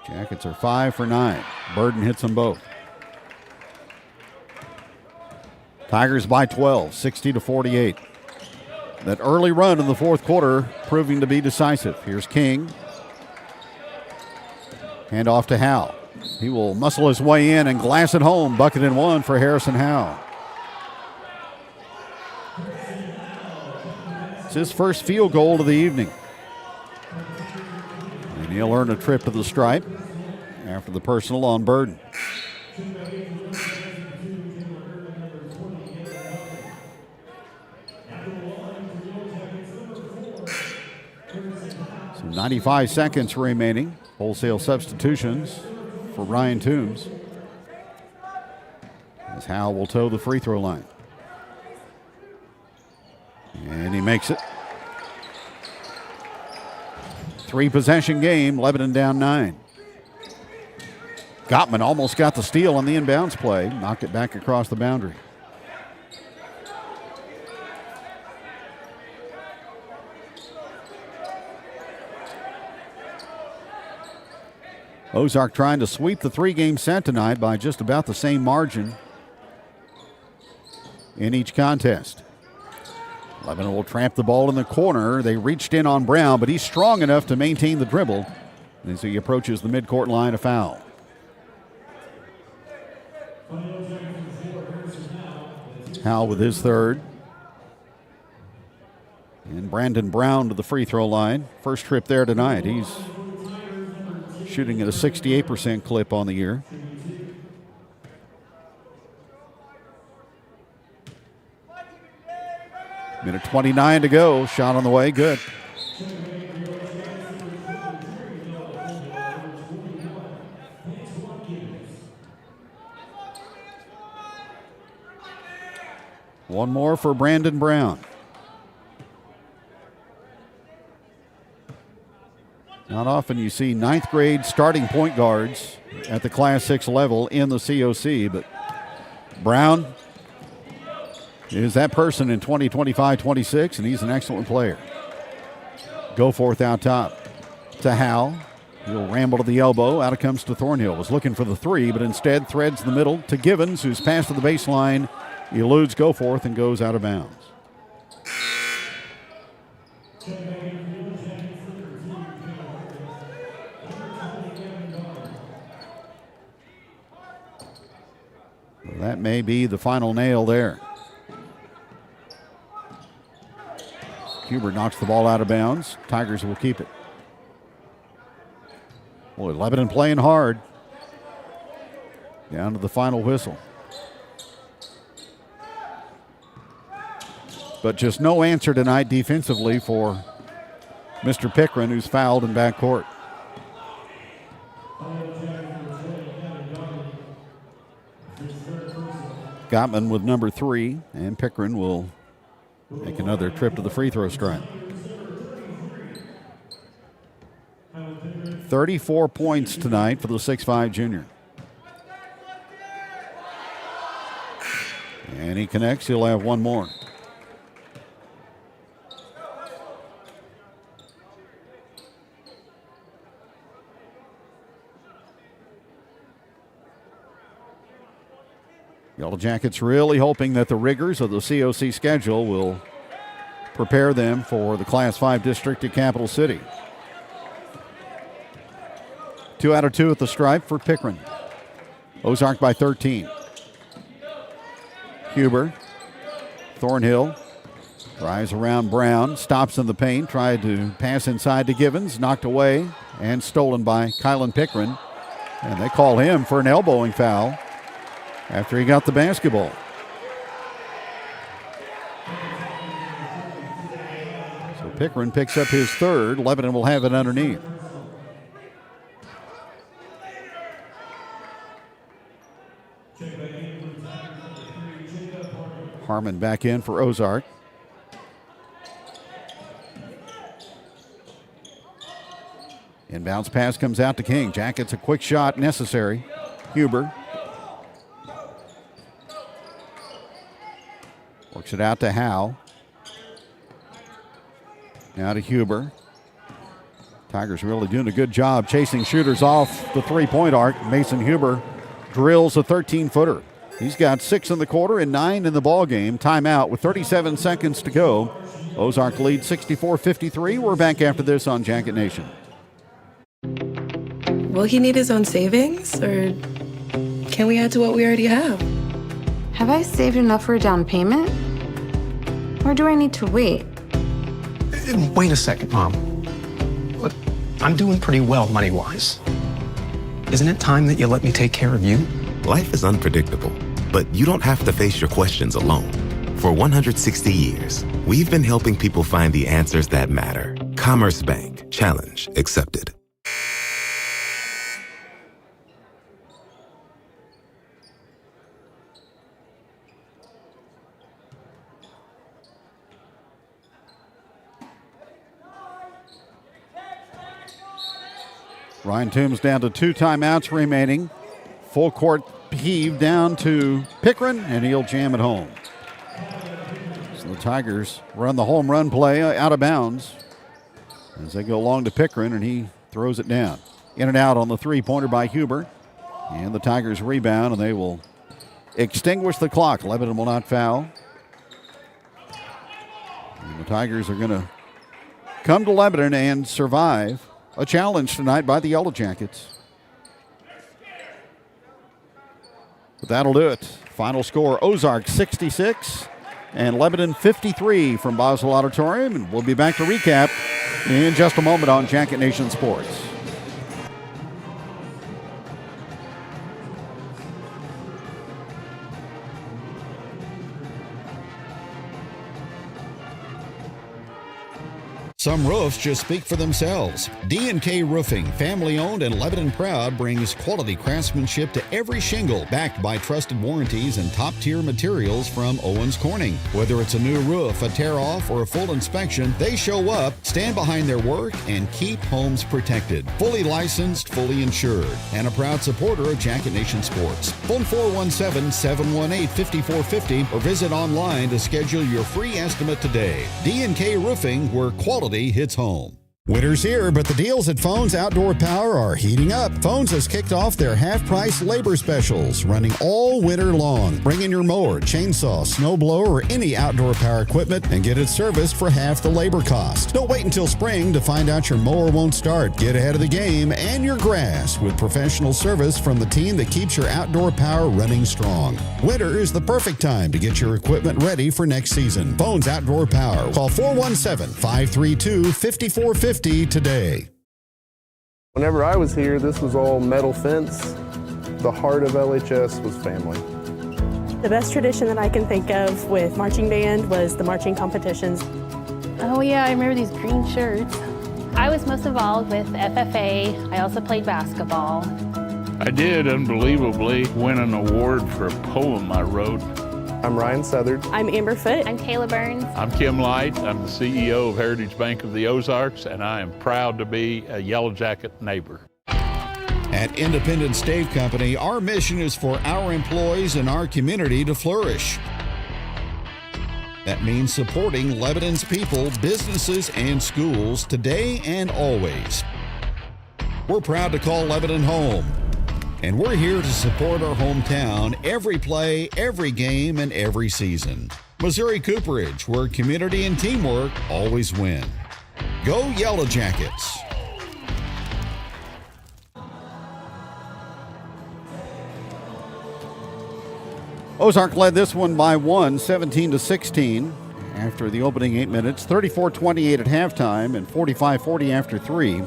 Jackets are 5 for 9. Burden hits them both. Tigers by 12, 60-48. That early run in the fourth quarter proving to be decisive. Here's King. Hand off to Howe. He will muscle his way in and glass it home. Bucket and 1 for Harrison Howe. It's his first field goal of the evening. And he'll earn a trip to the stripe after the personal on Burden. So 95 seconds remaining. Wholesale substitutions for Ryan Toombs, as Howell will toe the free throw line. And he makes it. 3-possession game, Lebanon down 9. Gottman almost got the steal on the inbounds play, knocked it back across the boundary. Ozark trying to sweep the 3-game set tonight by just about the same margin in each contest. Lebanon will tramp the ball in the corner. They reached in on Brown, but he's strong enough to maintain the dribble as he approaches the midcourt line, a foul. Howell with his third. And Brandon Brown to the free throw line. First trip there tonight. He's shooting at a 68% clip on the year. Minute 29 to go. Shot on the way. Good. One more for Brandon Brown. Not often you see 9th grade starting point guards at the Class 6 level in the COC, but Brown is that person in 2025-26, and he's an excellent player. Goforth out top to Howell. He'll ramble to the elbow. Out it comes to Thornhill. Was looking for the three, but instead threads the middle to Givens, who's passed to the baseline. He eludes Goforth and goes out of bounds. That may be the final nail there. Huber knocks the ball out of bounds. Tigers will keep it. Boy, Lebanon playing hard. Down to the final whistle. But just no answer tonight defensively for Mr. Pickren, who's fouled in backcourt. Gottman with number 3, and Pickren will make another trip to the free throw stripe. 34 points tonight for the 6'5 junior. And he connects. He'll have one more. Yellowjackets really hoping that the rigors of the COC schedule will prepare them for the Class 5 district at Capital City. 2 out of 2 at the stripe for Pickren. Ozark by 13. Huber. Thornhill drives around Brown, stops in the paint, tried to pass inside to Givens, knocked away and stolen by Kylan Pickren. And they call him for an elbowing foul after he got the basketball. So Pickren picks up his third. Lebanon will have it underneath. Harmon back in for Ozark. Inbounds pass comes out to King. Jackets a quick shot necessary. Huber works it out to Howe. Now to Huber. Tigers really doing a good job chasing shooters off the three-point arc. Mason Huber drills a 13-footer. He's got 6 in the quarter and 9 in the ball game. Timeout with 37 seconds to go. Ozark leads 64-53. We're back after this on Jacket Nation. Will he need his own savings, or can we add to what we already have? Have I saved enough for a down payment? Or do I need to wait? Wait a second, Mom. I'm doing pretty well money-wise. Isn't it time that you let me take care of you? Life is unpredictable, but you don't have to face your questions alone. For 160 years, we've been helping people find the answers that matter. Commerce Bank. Challenge accepted. Ryan Toombs down to 2 timeouts remaining. Full court heave down to Pickren, and he'll jam it home. So the Tigers run the home run play out of bounds as they go long to Pickren, and he throws it down. In and out on the three-pointer by Huber. And the Tigers rebound, and they will extinguish the clock. Lebanon will not foul. And the Tigers are going to come to Lebanon and survive a challenge tonight by the Yellow Jackets. But that'll do it. Final score, Ozark 66 and Lebanon 53 from Bos-Mahal Auditorium. And we'll be back to recap in just a moment on Jacket Nation Sports. Some roofs just speak for themselves. D&K Roofing, family-owned and Lebanon proud, brings quality craftsmanship to every shingle, backed by trusted warranties and top-tier materials from Owens Corning. Whether it's a new roof, a tear-off, or a full inspection, they show up, stand behind their work, and keep homes protected. Fully licensed, fully insured, and a proud supporter of Jacket Nation Sports. Phone 417-718-5450 or visit online to schedule your free estimate today. D&K Roofing, where quality hits home. Winter's here, but the deals at Phones Outdoor Power are heating up. Phones has kicked off their half-price labor specials, running all winter long. Bring in your mower, chainsaw, snowblower, or any outdoor power equipment and get it serviced for half the labor cost. Don't wait until spring to find out your mower won't start. Get ahead of the game and your grass with professional service from the team that keeps your outdoor power running strong. Winter is the perfect time to get your equipment ready for next season. Phones Outdoor Power. Call 417-532-5450 today. Whenever I was here, this was all metal fence. The heart of LHS was family. The best tradition that I can think of with marching band was the marching competitions. Oh yeah, I remember these green shirts. I was most involved with FFA. I also played basketball. I did unbelievably win an award for a poem I wrote. I'm Ryan Southard. I'm Amber Foote. I'm Kayla Burns. I'm Kim Light. I'm the CEO of Heritage Bank of the Ozarks, and I am proud to be a Yellowjacket neighbor. At Independent Stave Company, our mission is for our employees and our community to flourish. That means supporting Lebanon's people, businesses, and schools today and always. We're proud to call Lebanon home. And we're here to support our hometown every play, every game, and every season. Missouri Cooperage, where community and teamwork always win. Go Yellow Jackets! Ozark led this one by 17-16 after the opening 8 minutes, 34-28 at halftime, and 45-40 after 3.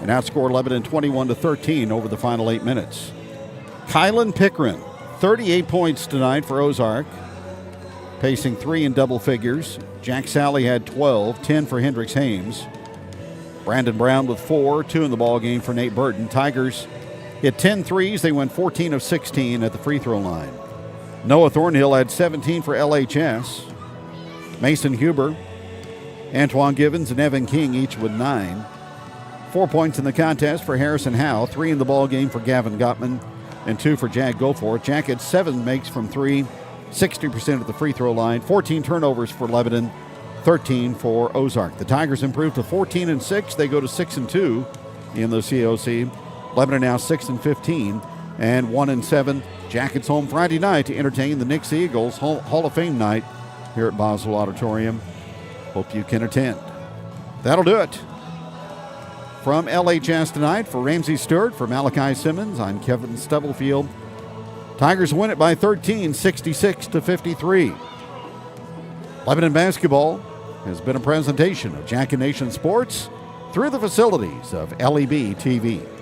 And outscored Lebanon 21-13 over the final 8 minutes. Kylan Pickren, 38 points tonight for Ozark, pacing 3 in double figures. Jack Sally had 12, 10 for Hendricks Hames. Brandon Brown with 4, 2 in the ball game for Nate Burton. Tigers hit 10 threes. They went 14 of 16 at the free throw line. Noah Thornhill had 17 for LHS. Mason Huber, Antoine Givens, and Evan King each with 9. 4 points in the contest for Harrison Howe, 3 in the ball game for Gavin Gottman, and 2 for Jack Goforth. Jack had 7 makes from 3, 60% at the free throw line, 14 turnovers for Lebanon, 13 for Ozark. The Tigers improved to 14-6. They go to 6-2 in the COC. Lebanon now 6-15 and 1-7. Jackets home Friday night to entertain the Knicks Eagles Hall of Fame night here at Bos-Mahal Auditorium. Hope you can attend. That'll do it. From LHS tonight, for Ramsey Stewart, for Malachi Simmons, I'm Kevin Stubblefield. Tigers win it by 13, 66-53. Lebanon basketball has been a presentation of Jacket Nation Sports. through the facilities of LEB TV.